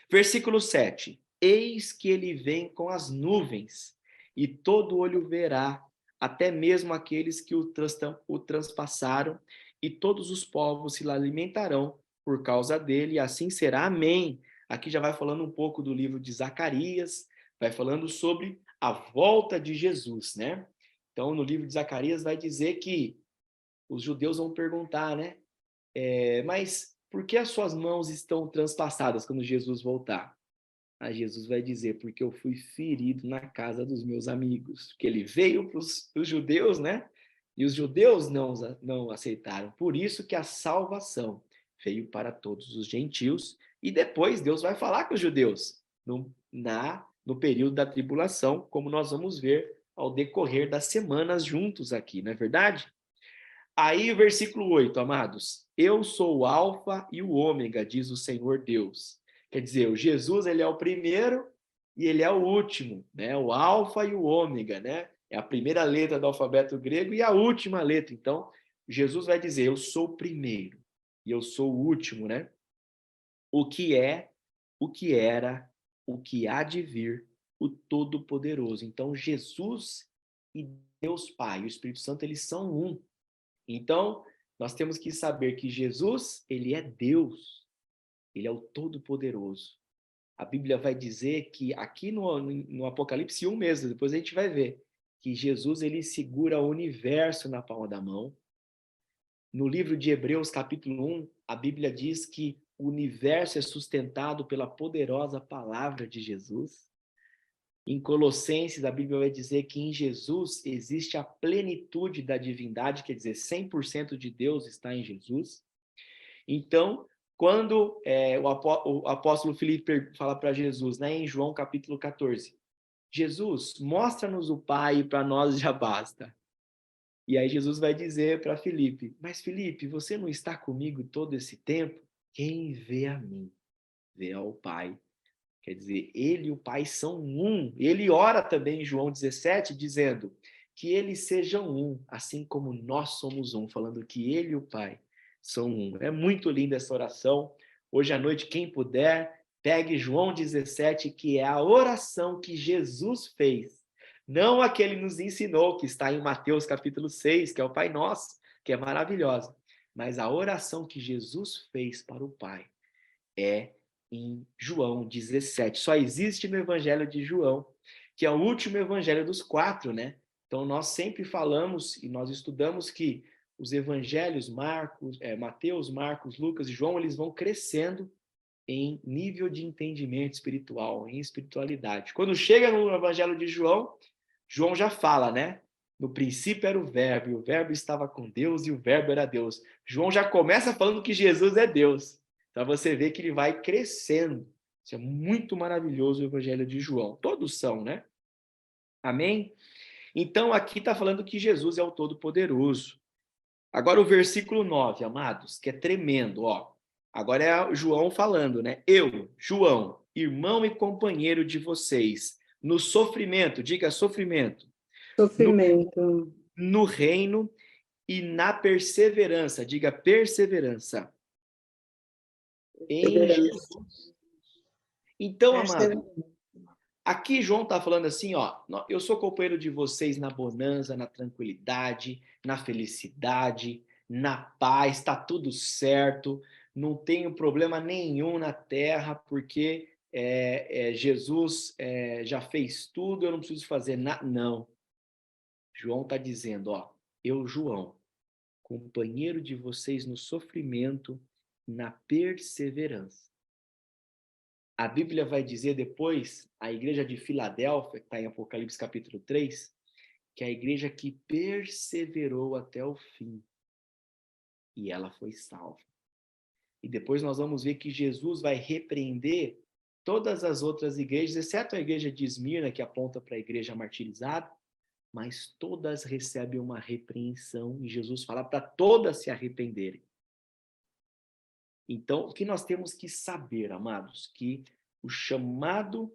Versículo 7. Eis que ele vem com as nuvens, e todo olho verá, até mesmo aqueles que o transpassaram, e todos os povos se alimentarão por causa dele, e assim será. Amém. Aqui já vai falando um pouco do livro de Zacarias, vai falando sobre a volta de Jesus, né? Então, no livro de Zacarias vai dizer que os judeus vão perguntar, né? Mas por que as suas mãos estão transpassadas quando Jesus voltar? Aí Jesus vai dizer, porque eu fui ferido na casa dos meus amigos. Porque ele veio para os judeus, né? E os judeus não aceitaram. Por isso que a salvação veio para todos os gentios. E depois Deus vai falar com os judeus no período da tribulação, como nós vamos ver ao decorrer das semanas juntos aqui, não é verdade? Aí o versículo 8, amados. Eu sou o alfa e o ômega, diz o Senhor Deus. Quer dizer, o Jesus, ele é o primeiro e ele é o último, né? O alfa e o ômega, né? É a primeira letra do alfabeto grego e a última letra. Então, Jesus vai dizer, eu sou o primeiro e eu sou o último, né? O que é, o que era, o que há de vir, o Todo-Poderoso. Então, Jesus e Deus Pai, o Espírito Santo, eles são um. Então, nós temos que saber que Jesus, ele é Deus, ele é o Todo-Poderoso. A Bíblia vai dizer que aqui no Apocalipse 1 mesmo, depois a gente vai ver, que Jesus, ele segura o universo na palma da mão. No livro de Hebreus, capítulo 1, a Bíblia diz que o universo é sustentado pela poderosa palavra de Jesus. Em Colossenses, a Bíblia vai dizer que em Jesus existe a plenitude da divindade, quer dizer, 100% de Deus está em Jesus. Então, quando o apóstolo Filipe fala para Jesus, né, em João capítulo 14, Jesus, mostra-nos o Pai, para nós já basta. E aí Jesus vai dizer para Filipe, mas Filipe, você não está comigo todo esse tempo? Quem vê a mim, vê ao Pai. Quer dizer, ele e o Pai são um. Ele ora também em João 17, dizendo que eles sejam um, assim como nós somos um, falando que ele e o Pai são um. É muito linda essa oração. Hoje à noite, quem puder, pegue João 17, que é a oração que Jesus fez Não a que ele nos ensinou, que está em Mateus capítulo 6, que é o Pai Nosso, que é maravilhosa, mas a oração que Jesus fez para o Pai é em João 17. Só existe no Evangelho de João, que é o último evangelho dos 4, né? Então nós sempre falamos e nós estudamos que os evangelhos, Mateus, Marcos, Lucas e João, eles vão crescendo em nível de entendimento espiritual, em espiritualidade. Quando chega no Evangelho de João, João já fala, né? No princípio era o Verbo, e o Verbo estava com Deus, e o Verbo era Deus. João já começa falando que Jesus é Deus. Então você vê que ele vai crescendo. Isso é muito maravilhoso o Evangelho de João. Todos são, né? Amém? Então aqui está falando que Jesus é o Todo-Poderoso. Agora o versículo 9, amados, que é tremendo, ó. Agora é João falando, né? Eu, João, irmão e companheiro de vocês, no sofrimento, diga sofrimento, Sofrimento. no reino e na perseverança, diga perseverança. Em Perseverança. Jesus. Então, amado, Perseverança. aqui João está falando assim, ó, eu sou companheiro de vocês na bonança, na tranquilidade, na felicidade, na paz, está tudo certo, não tenho problema nenhum na terra, porque Jesus já fez tudo, eu não preciso fazer nada. Não. João está dizendo, ó, eu, João, companheiro de vocês no sofrimento, na perseverança. A Bíblia vai dizer depois, a igreja de Filadélfia, que está em Apocalipse capítulo 3, que é a igreja que perseverou até o fim. E ela foi salva. E depois nós vamos ver que Jesus vai repreender todas as outras igrejas, exceto a igreja de Esmirna, que aponta para a igreja martirizada, mas todas recebem uma repreensão e Jesus fala para todas se arrependerem. Então, o que nós temos que saber, amados, que o chamado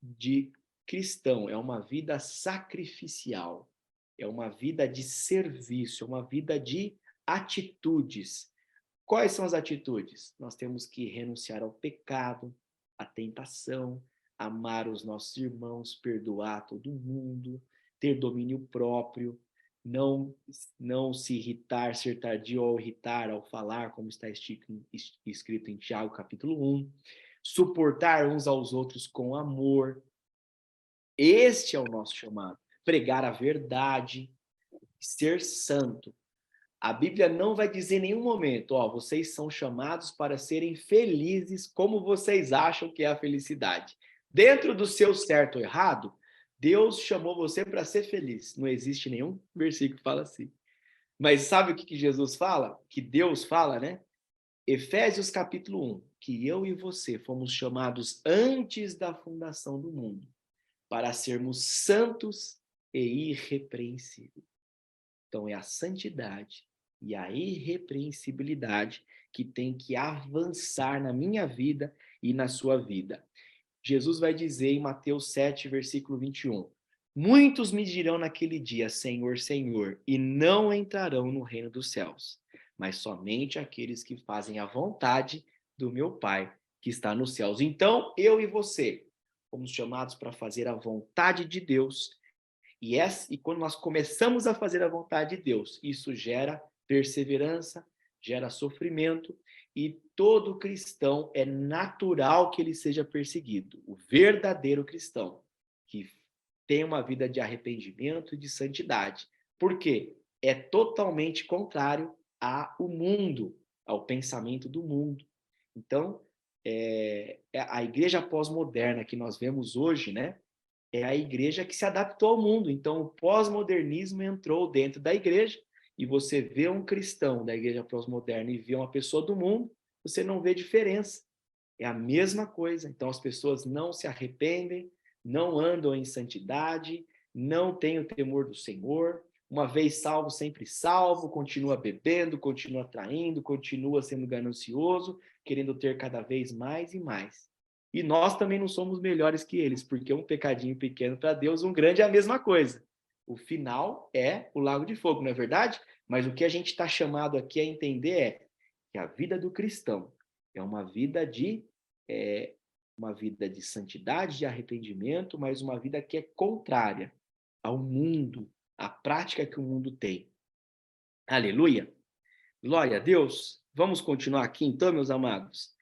de cristão é uma vida sacrificial, é uma vida de serviço, é uma vida de atitudes. Quais são as atitudes? Nós temos que renunciar ao pecado, à tentação, amar os nossos irmãos, perdoar todo mundo, ter domínio próprio, não se irritar, ser tardio ao irritar, ao falar, como está escrito em Tiago, capítulo 1, suportar uns aos outros com amor. Este é o nosso chamado. Pregar a verdade, ser santo. A Bíblia não vai dizer em nenhum momento, ó, vocês são chamados para serem felizes como vocês acham que é a felicidade. Dentro do seu certo ou errado, Deus chamou você para ser feliz. Não existe nenhum versículo que fala assim. Mas sabe o que Jesus fala? Que Deus fala, né? Efésios capítulo 1, que eu e você fomos chamados antes da fundação do mundo para sermos santos e irrepreensíveis. Então é a santidade e a irrepreensibilidade que tem que avançar na minha vida e na sua vida. Jesus vai dizer em Mateus 7, versículo 21, muitos me dirão naquele dia, Senhor, Senhor, e não entrarão no reino dos céus, mas somente aqueles que fazem a vontade do meu Pai, que está nos céus. Então, eu e você fomos chamados para fazer a vontade de Deus, e quando nós começamos a fazer a vontade de Deus, isso gera perseverança, gera sofrimento, e todo cristão é natural que ele seja perseguido. O verdadeiro cristão, que tem uma vida de arrependimento e de santidade. Por quê? É totalmente contrário ao mundo, ao pensamento do mundo. Então, a igreja pós-moderna que nós vemos hoje, né? É a igreja que se adaptou ao mundo. Então, o pós-modernismo entrou dentro da igreja e você vê um cristão da igreja pós-moderna e vê uma pessoa do mundo, você não vê diferença. É a mesma coisa. Então, as pessoas não se arrependem, não andam em santidade, não têm o temor do Senhor. Uma vez salvo, sempre salvo, continua bebendo, continua traindo, continua sendo ganancioso, querendo ter cada vez mais e mais. E nós também não somos melhores que eles, porque um pecadinho pequeno para Deus, um grande é a mesma coisa. O final é o lago de fogo, não é verdade? Mas o que a gente está chamado aqui a entender é que a vida do cristão é uma vida de santidade, de arrependimento, mas uma vida que é contrária ao mundo, à prática que o mundo tem. Aleluia! Glória a Deus! Vamos continuar aqui então, meus amados.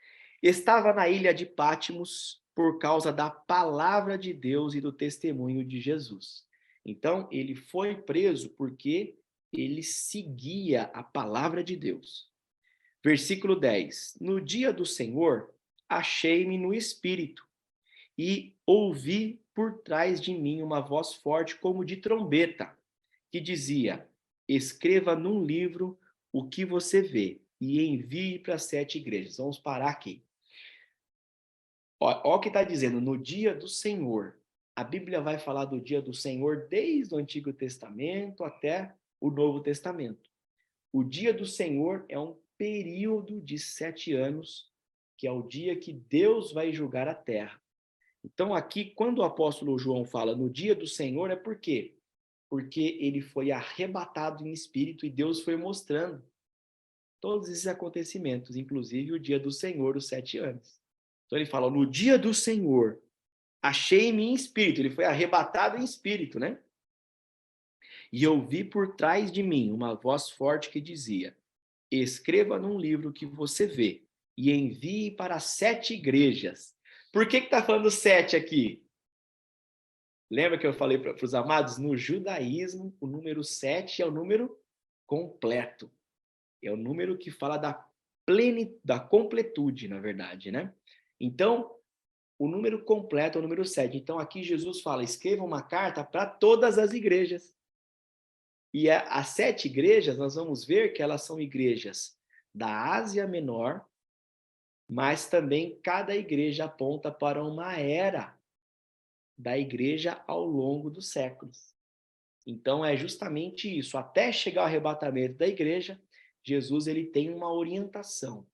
Estava na ilha de Pátimos por causa da palavra de Deus e do testemunho de Jesus. Então, ele foi preso porque ele seguia a palavra de Deus. Versículo 10. No dia do Senhor, achei-me no espírito e ouvi por trás de mim uma voz forte como de trombeta, que dizia: escreva num livro o que você vê e envie para 7 igrejas. Vamos parar aqui. Olha o que está dizendo, no dia do Senhor. A Bíblia vai falar do dia do Senhor desde o Antigo Testamento até o Novo Testamento. O dia do Senhor é um período de 7 anos, que é o dia que Deus vai julgar a terra. Então aqui, quando o apóstolo João fala no dia do Senhor, é por quê? Porque ele foi arrebatado em espírito e Deus foi mostrando todos esses acontecimentos, inclusive o dia do Senhor, os 7 anos. Então ele fala, no dia do Senhor, achei-me em espírito. Ele foi arrebatado em espírito, né? E eu vi por trás de mim uma voz forte que dizia: escreva num livro que você vê e envie para 7 igrejas. Por que está falando 7 aqui? Lembra que eu falei para os amados? No judaísmo, o número 7 é o número completo. É o número que fala da completude, na verdade, né? Então, o número completo é o número 7. Então, aqui Jesus fala, escreva uma carta para todas as igrejas. E as 7 igrejas, nós vamos ver que elas são igrejas da Ásia Menor, mas também cada igreja aponta para uma era da igreja ao longo dos séculos. Então, é justamente isso. Até chegar ao arrebatamento da igreja, Jesus ele tem uma orientação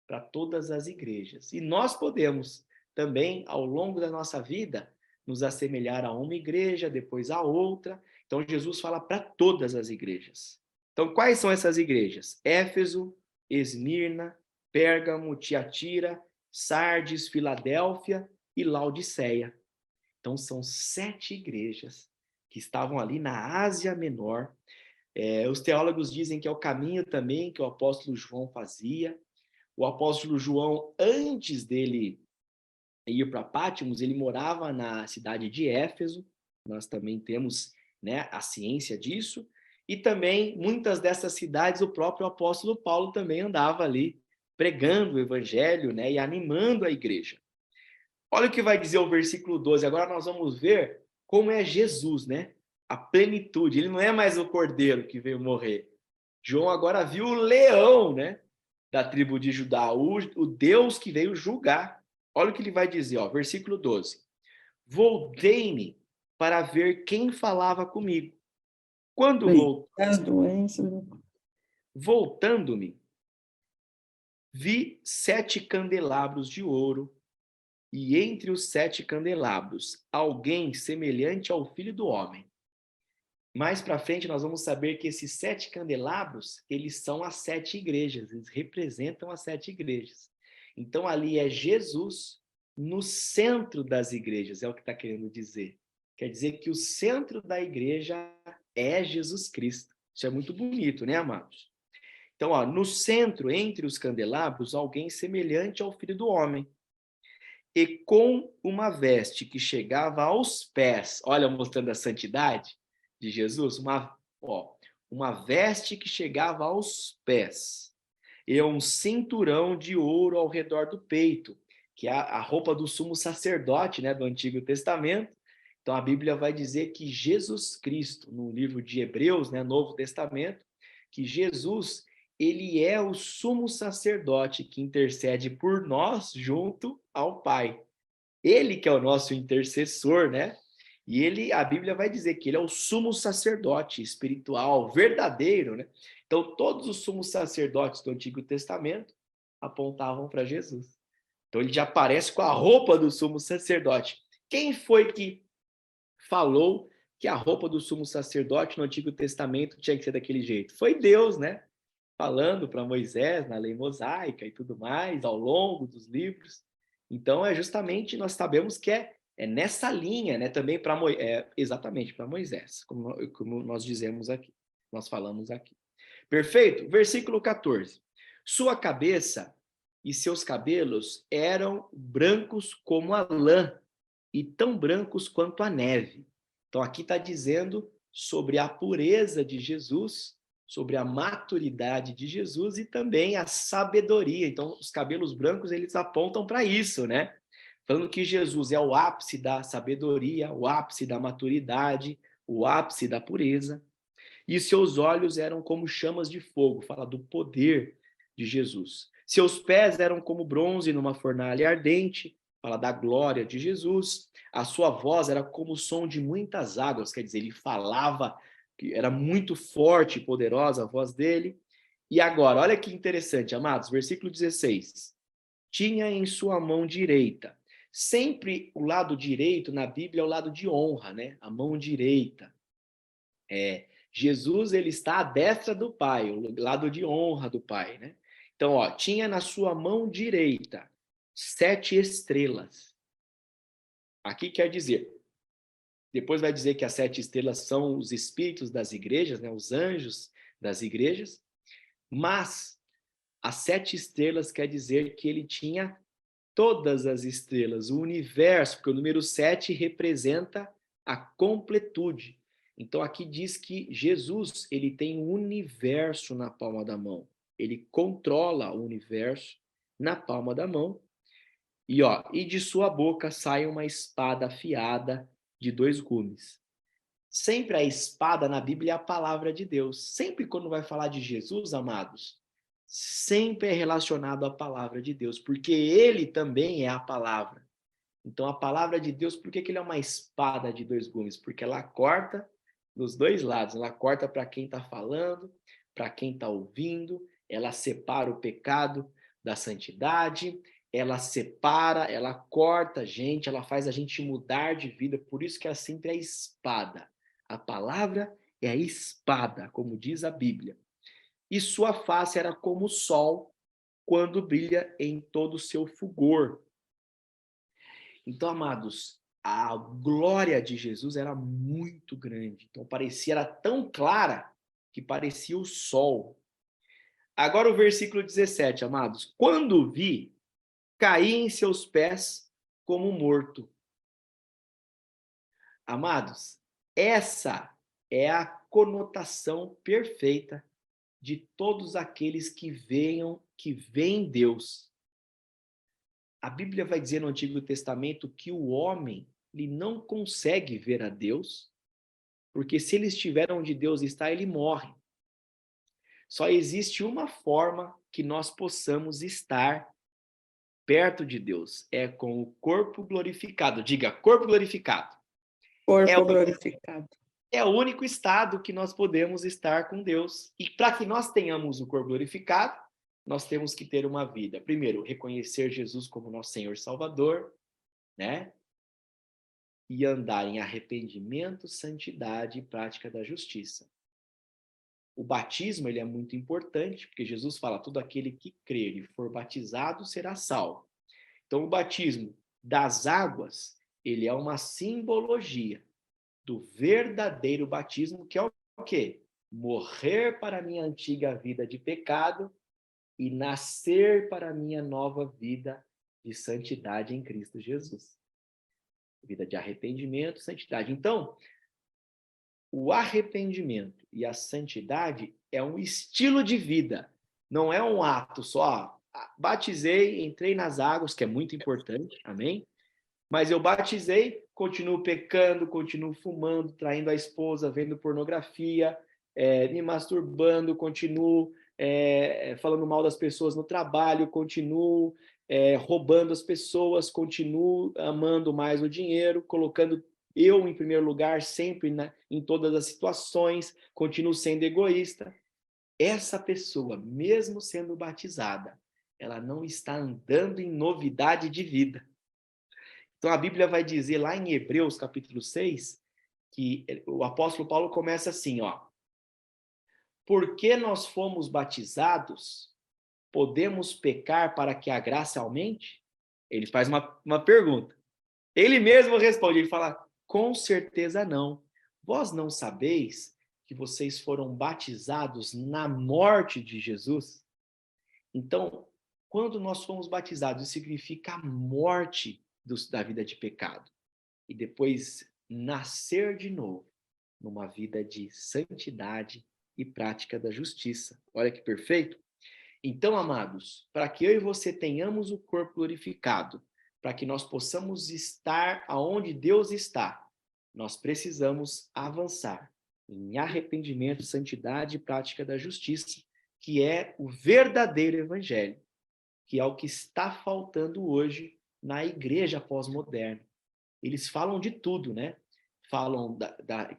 para todas as igrejas. E nós podemos também, ao longo da nossa vida, nos assemelhar a uma igreja, depois a outra. Então, Jesus fala para todas as igrejas. Então, quais são essas igrejas? Éfeso, Esmirna, Pérgamo, Tiatira, Sardes, Filadélfia e Laodiceia. Então, são 7 igrejas que estavam ali na Ásia Menor. Os teólogos dizem que é o caminho também que o apóstolo João fazia. O apóstolo João, antes dele ir para Pátimos, ele morava na cidade de Éfeso. Nós também temos, né, a ciência disso. E também, muitas dessas cidades, o próprio apóstolo Paulo também andava ali pregando o evangelho, né, e animando a igreja. Olha o que vai dizer o versículo 12. Agora nós vamos ver como é Jesus, né? A plenitude. Ele não é mais o cordeiro que veio morrer. João agora viu o leão, né? Da tribo de Judá, o Deus que veio julgar. Olha o que ele vai dizer, ó, versículo 12. Voltei-me para ver quem falava comigo. Quando As doenças. voltando-me, vi 7 candelabros de ouro, e entre os 7 candelabros, alguém semelhante ao Filho do Homem. Mais para frente, nós vamos saber que esses 7 candelabros, eles são as 7 igrejas, eles representam as 7 igrejas. Então, ali é Jesus no centro das igrejas, é o que está querendo dizer. Quer dizer que o centro da igreja é Jesus Cristo. Isso é muito bonito, né, amados? Então, ó, no centro, entre os candelabros, alguém semelhante ao Filho do Homem. E com uma veste que chegava aos pés, olha, mostrando a santidade de Jesus, uma veste que chegava aos pés, e um cinturão de ouro ao redor do peito, que é a roupa do sumo sacerdote, né, do Antigo Testamento. Então a Bíblia vai dizer que Jesus Cristo, no livro de Hebreus, né, Novo Testamento, que Jesus, ele é o sumo sacerdote que intercede por nós junto ao Pai. Ele que é o nosso intercessor, né? E a Bíblia vai dizer que ele é o sumo sacerdote espiritual, verdadeiro, né? Então, todos os sumos sacerdotes do Antigo Testamento apontavam para Jesus. Então, ele já aparece com a roupa do sumo sacerdote. Quem foi que falou que a roupa do sumo sacerdote no Antigo Testamento tinha que ser daquele jeito? Foi Deus, né? Falando para Moisés na lei mosaica e tudo mais, ao longo dos livros. Então, é justamente, nós sabemos que é É nessa linha, né, também para exatamente para Moisés, como nós dizemos aqui, nós falamos aqui. Perfeito? Versículo 14. Sua cabeça e seus cabelos eram brancos como a lã e tão brancos quanto a neve. Então aqui está dizendo sobre a pureza de Jesus, sobre a maturidade de Jesus e também a sabedoria. Então os cabelos brancos eles apontam para isso, né? Falando que Jesus é o ápice da sabedoria, o ápice da maturidade, o ápice da pureza. E seus olhos eram como chamas de fogo, fala do poder de Jesus. Seus pés eram como bronze numa fornalha ardente, fala da glória de Jesus. A sua voz era como o som de muitas águas, quer dizer, ele falava, era muito forte e poderosa a voz dele. E agora, olha que interessante, amados, versículo 16. Tinha em sua mão direita. Sempre o lado direito na Bíblia é o lado de honra, né? A mão direita. Jesus, ele está à destra do Pai, o lado de honra do Pai, né? Então, ó, tinha na sua mão direita 7 estrelas. Aqui quer dizer, depois vai dizer que as 7 estrelas são os espíritos das igrejas, né? Os anjos das igrejas, mas as 7 estrelas quer dizer que ele tinha todas as estrelas, o universo, porque o número 7 representa a completude. Então aqui diz que Jesus, ele tem o universo na palma da mão. Ele controla o universo na palma da mão. E de sua boca sai uma espada afiada de 2 gumes. Sempre a espada na Bíblia é a palavra de Deus. Sempre quando vai falar de Jesus, amados, sempre é relacionado à palavra de Deus, porque ele também é a palavra. Então, a palavra de Deus, por que ele é uma espada de 2 gumes? Porque ela corta dos 2 lados. Ela corta para quem está falando, para quem está ouvindo, ela separa o pecado da santidade, ela separa, ela corta a gente, ela faz a gente mudar de vida. Por isso que ela sempre é a espada. A palavra é a espada, como diz a Bíblia. E sua face era como o sol quando brilha em todo o seu fulgor. Então, amados, a glória de Jesus era muito grande. Então, era tão clara que parecia o sol. Agora o versículo 17, amados. Quando vi, caí em seus pés como morto. Amados, essa é a conotação perfeita de todos aqueles que veem Deus. A Bíblia vai dizer no Antigo Testamento que o homem ele não consegue ver a Deus, porque se ele estiver onde Deus está, ele morre. Só existe uma forma que nós possamos estar perto de Deus, é com o corpo glorificado. Diga, corpo glorificado. Corpo glorificado. É o único estado que nós podemos estar com Deus. E para que nós tenhamos o corpo glorificado, nós temos que ter uma vida. Primeiro, reconhecer Jesus como nosso Senhor e Salvador, né? E andar em arrependimento, santidade e prática da justiça. O batismo ele é muito importante, porque Jesus fala, todo aquele que crer e for batizado será salvo. Então, o batismo das águas, ele é uma simbologia do verdadeiro batismo, que é o quê? Morrer para a minha antiga vida de pecado e nascer para a minha nova vida de santidade em Cristo Jesus. Vida de arrependimento, santidade. Então, o arrependimento e a santidade é um estilo de vida, não é um ato só. Batizei, entrei nas águas, que é muito importante, amém? Mas eu batizei, continuo pecando, continuo fumando, traindo a esposa, vendo pornografia, me masturbando, continuo falando mal das pessoas no trabalho, continuo roubando as pessoas, continuo amando mais o dinheiro, colocando eu em primeiro lugar sempre em todas as situações, continuo sendo egoísta. Essa pessoa, mesmo sendo batizada, ela não está andando em novidade de vida. Então, a Bíblia vai dizer lá em Hebreus, capítulo 6, que o apóstolo Paulo começa assim, ó. Porque nós fomos batizados, podemos pecar para que a graça aumente? Ele faz uma pergunta. Ele mesmo responde, ele fala, com certeza não. Vós não sabeis que vocês foram batizados na morte de Jesus? Então, quando nós fomos batizados, isso significa a morte da vida de pecado. E depois nascer de novo numa vida de santidade e prática da justiça. Olha que perfeito. Então, amados, para que eu e você tenhamos o corpo glorificado, para que nós possamos estar aonde Deus está, nós precisamos avançar em arrependimento, santidade e prática da justiça, que é o verdadeiro evangelho, que é o que está faltando hoje na igreja pós-moderna. Eles falam de tudo, né? Falam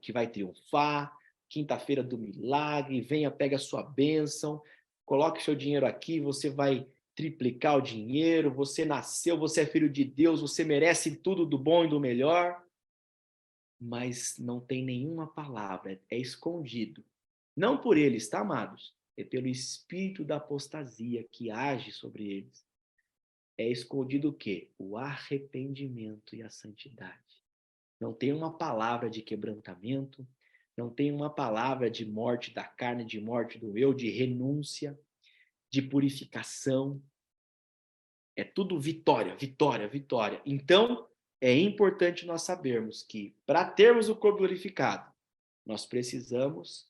que vai triunfar, quinta-feira do milagre, venha, pega a sua bênção, coloque seu dinheiro aqui, você vai triplicar o dinheiro, você nasceu, você é filho de Deus, você merece tudo do bom e do melhor, mas não tem nenhuma palavra, é escondido. Não por eles, tá, amados? É pelo espírito da apostasia que age sobre eles. É escondido o quê? O arrependimento e a santidade. Não tem uma palavra de quebrantamento, não tem uma palavra de morte da carne, de morte do eu, de renúncia, de purificação. É tudo vitória, vitória, vitória. Então, é importante nós sabermos que, para termos o corpo glorificado, nós precisamos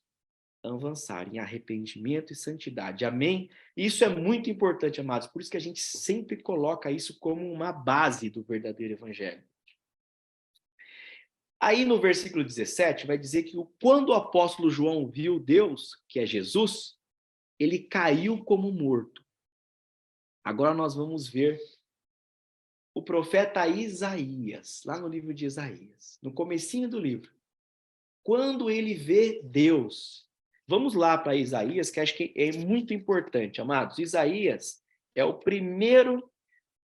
avançar em arrependimento e santidade. Amém? Isso é muito importante, amados. Por isso que a gente sempre coloca isso como uma base do verdadeiro evangelho. Aí no versículo 17 vai dizer que quando o apóstolo João viu Deus, que é Jesus, ele caiu como morto. Agora nós vamos ver o profeta Isaías, lá no livro de Isaías, no comecinho do livro. Quando ele vê Deus, vamos lá para Isaías, que acho que é muito importante, amados. Isaías é o primeiro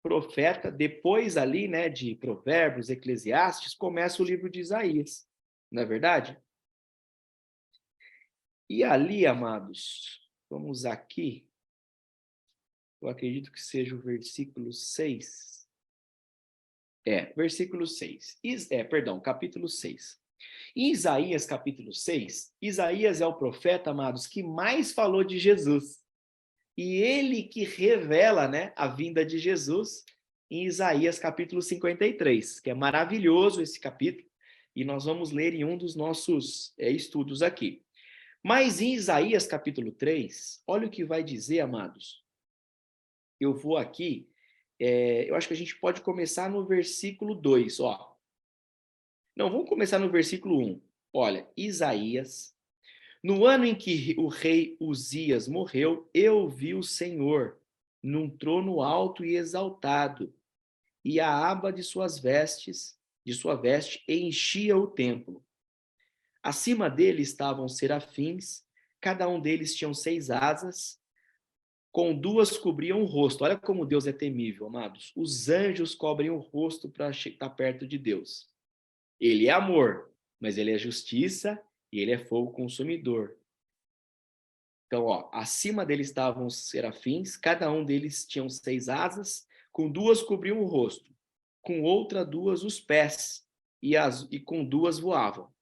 profeta, depois ali, né, de Provérbios, Eclesiastes, começa o livro de Isaías, não é verdade? E ali, amados, vamos aqui, eu acredito que seja o versículo 6. Versículo 6. Capítulo 6. Em Isaías, capítulo 6, Isaías é o profeta, amados, que mais falou de Jesus. E ele que revela, né, a vinda de Jesus em Isaías, capítulo 53, que é maravilhoso esse capítulo, e nós vamos ler em um dos nossos estudos aqui. Mas em Isaías, capítulo 3, olha o que vai dizer, amados. Eu vou aqui, eu acho que a gente pode começar no versículo 2, ó. Não, vamos começar no versículo 1. Olha, Isaías, no ano em que o rei Uzias morreu, eu vi o Senhor num trono alto e exaltado, e a aba de sua veste, enchia o templo. Acima dele estavam serafins, cada um deles tinha 6 asas, com 2 cobriam o rosto. Olha como Deus é temível, amados. Os anjos cobrem o rosto para estar perto de Deus. Ele é amor, mas ele é justiça e ele é fogo consumidor. Então, ó, acima dele estavam os serafins, cada um deles tinham 6 asas, com 2 cobriam o rosto, com outra 2 os pés, e com 2 voavam.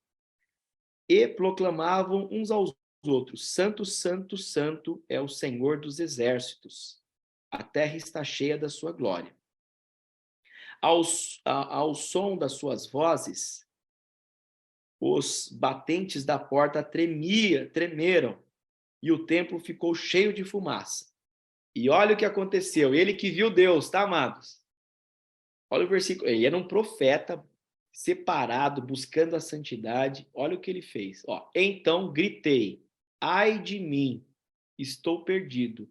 E proclamavam uns aos outros: Santo, Santo, Santo é o Senhor dos exércitos. A terra está cheia da sua glória. Ao som das suas vozes, os batentes da porta tremeram, e o templo ficou cheio de fumaça. E olha o que aconteceu. Ele que viu Deus, tá, amados? Olha o versículo. Ele era um profeta separado, buscando a santidade. Olha o que ele fez. Ó, então gritei: ai de mim, estou perdido,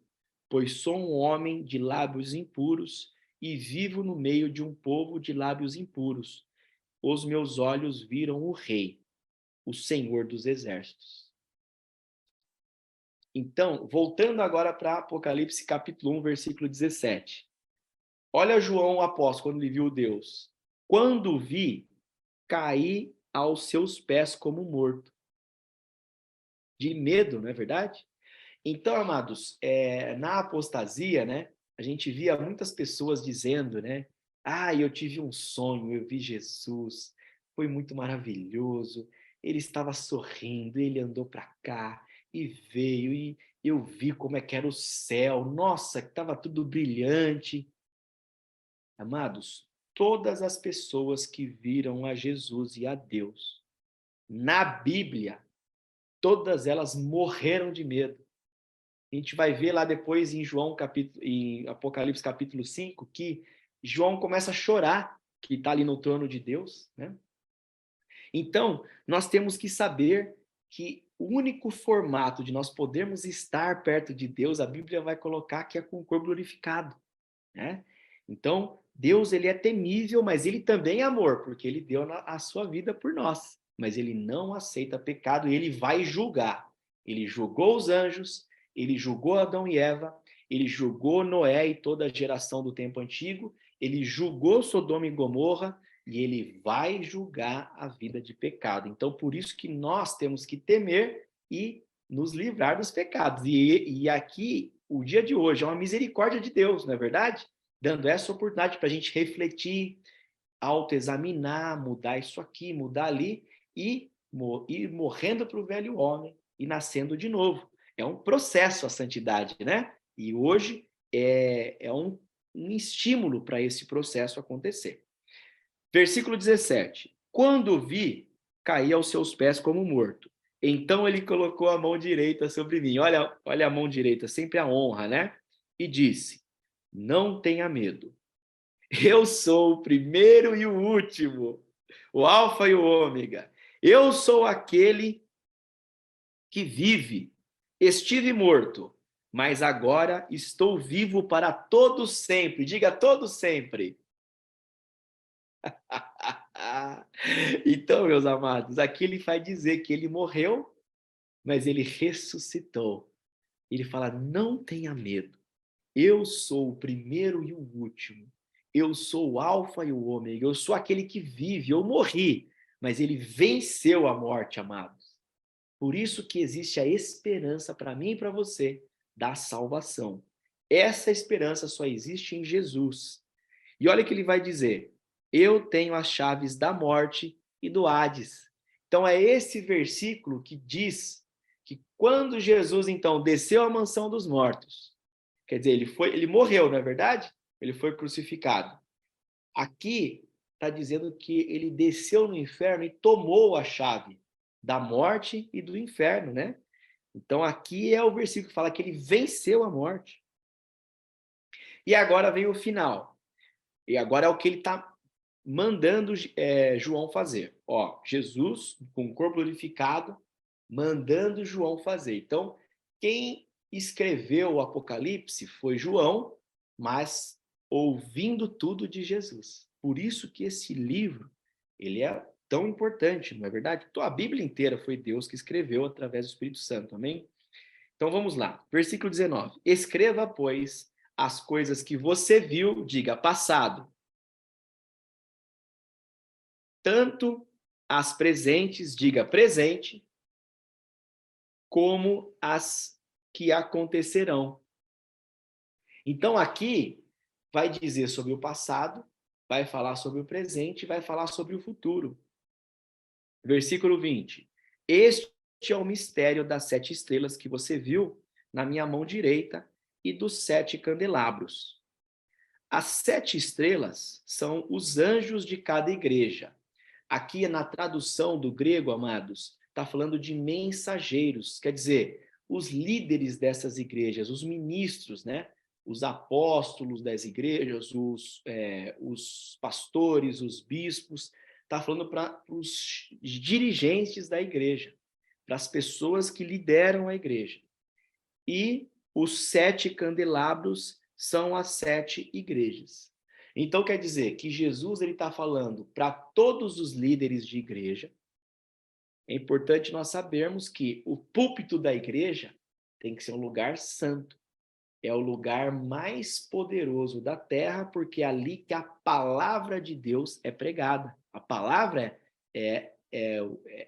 pois sou um homem de lábios impuros e vivo no meio de um povo de lábios impuros. Os meus olhos viram o Rei, o Senhor dos exércitos. Então, voltando agora para Apocalipse capítulo 1, versículo 17. Olha João o apóstolo, quando ele viu Deus. Quando vi, caí aos seus pés como morto. De medo, não é verdade? Então, amados, na apostasia, né, a gente via muitas pessoas dizendo, né, Eu tive um sonho, eu vi Jesus, foi muito maravilhoso. Ele estava sorrindo, ele andou para cá e veio, e eu vi como é que era o céu. Nossa, que estava tudo brilhante. Amados, todas as pessoas que viram a Jesus e a Deus na Bíblia, todas elas morreram de medo. A gente vai ver lá depois em Apocalipse capítulo 5, que João começa a chorar, que está ali no trono de Deus, né? Então, nós temos que saber que o único formato de nós podermos estar perto de Deus, a Bíblia vai colocar que é com o corpo glorificado, né? Então, Deus, ele é temível, mas ele também é amor, porque ele deu a sua vida por nós. Mas ele não aceita pecado e ele vai julgar. Ele julgou os anjos, ele julgou Adão e Eva, ele julgou Noé e toda a geração do tempo antigo, ele julgou Sodoma e Gomorra e ele vai julgar a vida de pecado. Então, por isso que nós temos que temer e nos livrar dos pecados. E aqui, o dia de hoje é uma misericórdia de Deus, não é verdade? Dando essa oportunidade para a gente refletir, autoexaminar, mudar isso aqui, mudar ali, e ir morrendo para o velho homem e nascendo de novo. É um processo a santidade, né? E hoje é um estímulo para esse processo acontecer. Versículo 17. Quando vi, caí aos seus pés como morto. Então ele colocou a mão direita sobre mim. Olha a mão direita, sempre a honra, né? E disse: não tenha medo. Eu sou o primeiro e o último, o Alfa e o Ômega. Eu sou aquele que vive. Estive morto, mas agora estou vivo para todo sempre. Diga todo sempre. Então, meus amados, aqui ele vai dizer que ele morreu, mas ele ressuscitou. Ele fala: não tenha medo. Eu sou o primeiro e o último. Eu sou o Alfa e o Ômega. Eu sou aquele que vive. Eu morri, mas ele venceu a morte, amados. Por isso que existe a esperança para mim e para você da salvação. Essa esperança só existe em Jesus. E olha o que ele vai dizer: eu tenho as chaves da morte e do Hades. Então é esse versículo que diz que quando Jesus então desceu à mansão dos mortos, quer dizer, ele morreu, não é verdade? Ele foi crucificado. Aqui está dizendo que ele desceu no inferno e tomou a chave da morte e do inferno, né? Então aqui é o versículo que fala que ele venceu a morte. E agora vem o final. E agora é o que ele está mandando João fazer. Ó, Jesus, com o corpo glorificado, mandando João fazer. Então, quem escreveu o Apocalipse foi João, mas ouvindo tudo de Jesus. Por isso que esse livro, ele é tão importante, não é verdade? Então, a Bíblia inteira foi Deus que escreveu através do Espírito Santo, amém? Então, vamos lá. Versículo 19. Escreva, pois, as coisas que você viu, diga passado, tanto as presentes, diga presente, como as que acontecerão. Então, aqui vai dizer sobre o passado, vai falar sobre o presente, vai falar sobre o futuro. Versículo 20. Este é o mistério das 7 estrelas que você viu na minha mão direita e dos 7 candelabros. As 7 estrelas são os anjos de cada igreja. Aqui na tradução do grego, amados, está falando de mensageiros, quer dizer, os líderes dessas igrejas, os ministros, né? Os apóstolos das igrejas, os pastores, os bispos, está falando para os dirigentes da igreja, para as pessoas que lideram a igreja. E os 7 candelabros são as 7 igrejas. Então, quer dizer que Jesus está falando para todos os líderes de igreja. É importante nós sabermos que o púlpito da igreja tem que ser um lugar santo. É o lugar mais poderoso da terra, porque é ali que a palavra de Deus é pregada. A palavra é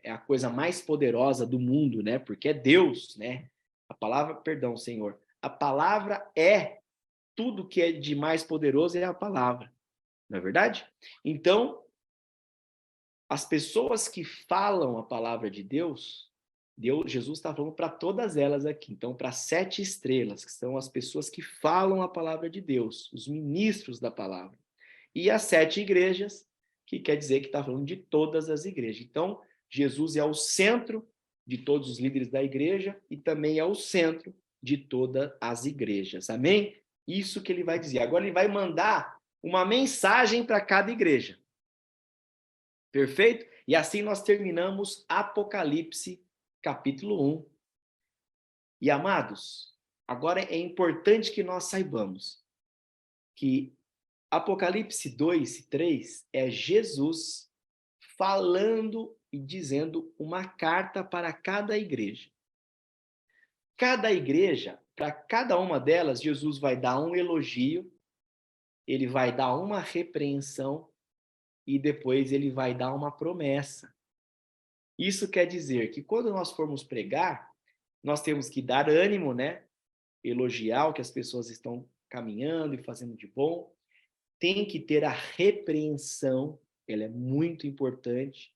a coisa mais poderosa do mundo, né? Porque é Deus, né? A palavra, perdão, Senhor. A palavra é tudo que é de mais poderoso é a palavra. não é verdade? Então, as pessoas que falam a palavra de Deus, Jesus está falando para todas elas aqui. Então, para 7 estrelas, que são as pessoas que falam a palavra de Deus, os ministros da palavra. E as 7 igrejas, que quer dizer que está falando de todas as igrejas. Então, Jesus é o centro de todos os líderes da igreja e também é o centro de todas as igrejas. Amém? Isso que ele vai dizer. Agora ele vai mandar uma mensagem para cada igreja. Perfeito? E assim nós terminamos Apocalipse, capítulo 1. E, amados, agora é importante que nós saibamos que Apocalipse 2 e 3 é Jesus falando e dizendo uma carta para cada igreja. Cada igreja, para cada uma delas, Jesus vai dar um elogio, ele vai dar uma repreensão e depois ele vai dar uma promessa. Isso quer dizer que quando nós formos pregar, nós temos que dar ânimo, né? Elogiar o que as pessoas estão caminhando e fazendo de bom. Tem que ter a repreensão, ela é muito importante,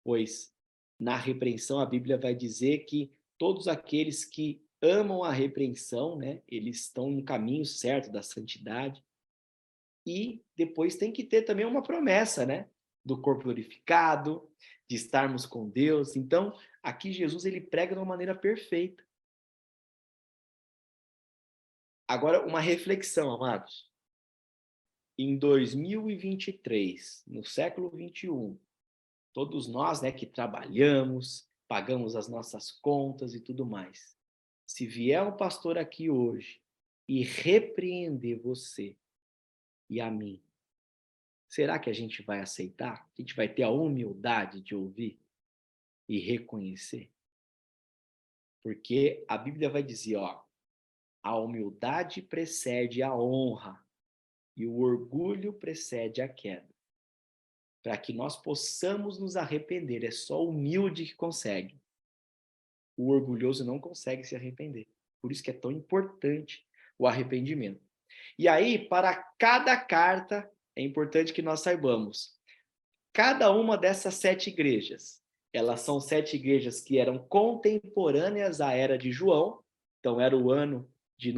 pois na repreensão a Bíblia vai dizer que todos aqueles que amam a repreensão, né, eles estão no caminho certo da santidade. E depois tem que ter também uma promessa, né, do corpo glorificado, de estarmos com Deus. Então, aqui Jesus ele prega de uma maneira perfeita. Agora, uma reflexão, amados. Em 2023, no século 21, todos nós, né, que trabalhamos, pagamos as nossas contas e tudo mais. Se vier um pastor aqui hoje e repreender você e a mim, será que a gente vai aceitar? A gente vai ter a humildade de ouvir e reconhecer? Porque a Bíblia vai dizer, ó, a humildade precede a honra e o orgulho precede a queda. Para que nós possamos nos arrepender, é só o humilde que consegue. O orgulhoso não consegue se arrepender. Por isso que é tão importante o arrependimento. E aí, para cada carta, é importante que nós saibamos, cada uma dessas 7 igrejas, elas são 7 igrejas que eram contemporâneas à era de João, então era o ano de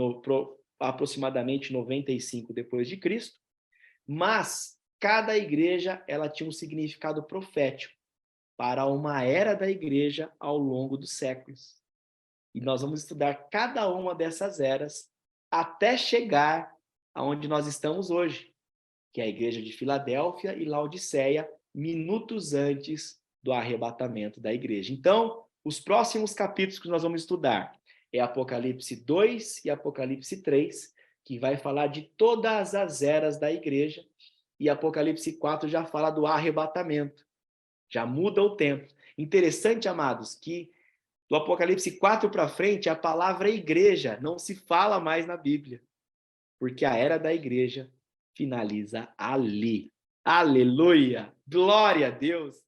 aproximadamente 95 depois de Cristo, mas cada igreja ela tinha um significado profético para uma era da igreja ao longo dos séculos. E nós vamos estudar cada uma dessas eras até chegar aonde nós estamos hoje, que é a igreja de Filadélfia e Laodiceia, minutos antes do arrebatamento da igreja. Então, os próximos capítulos que nós vamos estudar é Apocalipse 2 e Apocalipse 3, que vai falar de todas as eras da igreja, e Apocalipse 4 já fala do arrebatamento, já muda o tempo. Interessante, amados, que do Apocalipse 4 para frente, a palavra igreja não se fala mais na Bíblia, porque a era da igreja finaliza ali. Aleluia! Glória a Deus!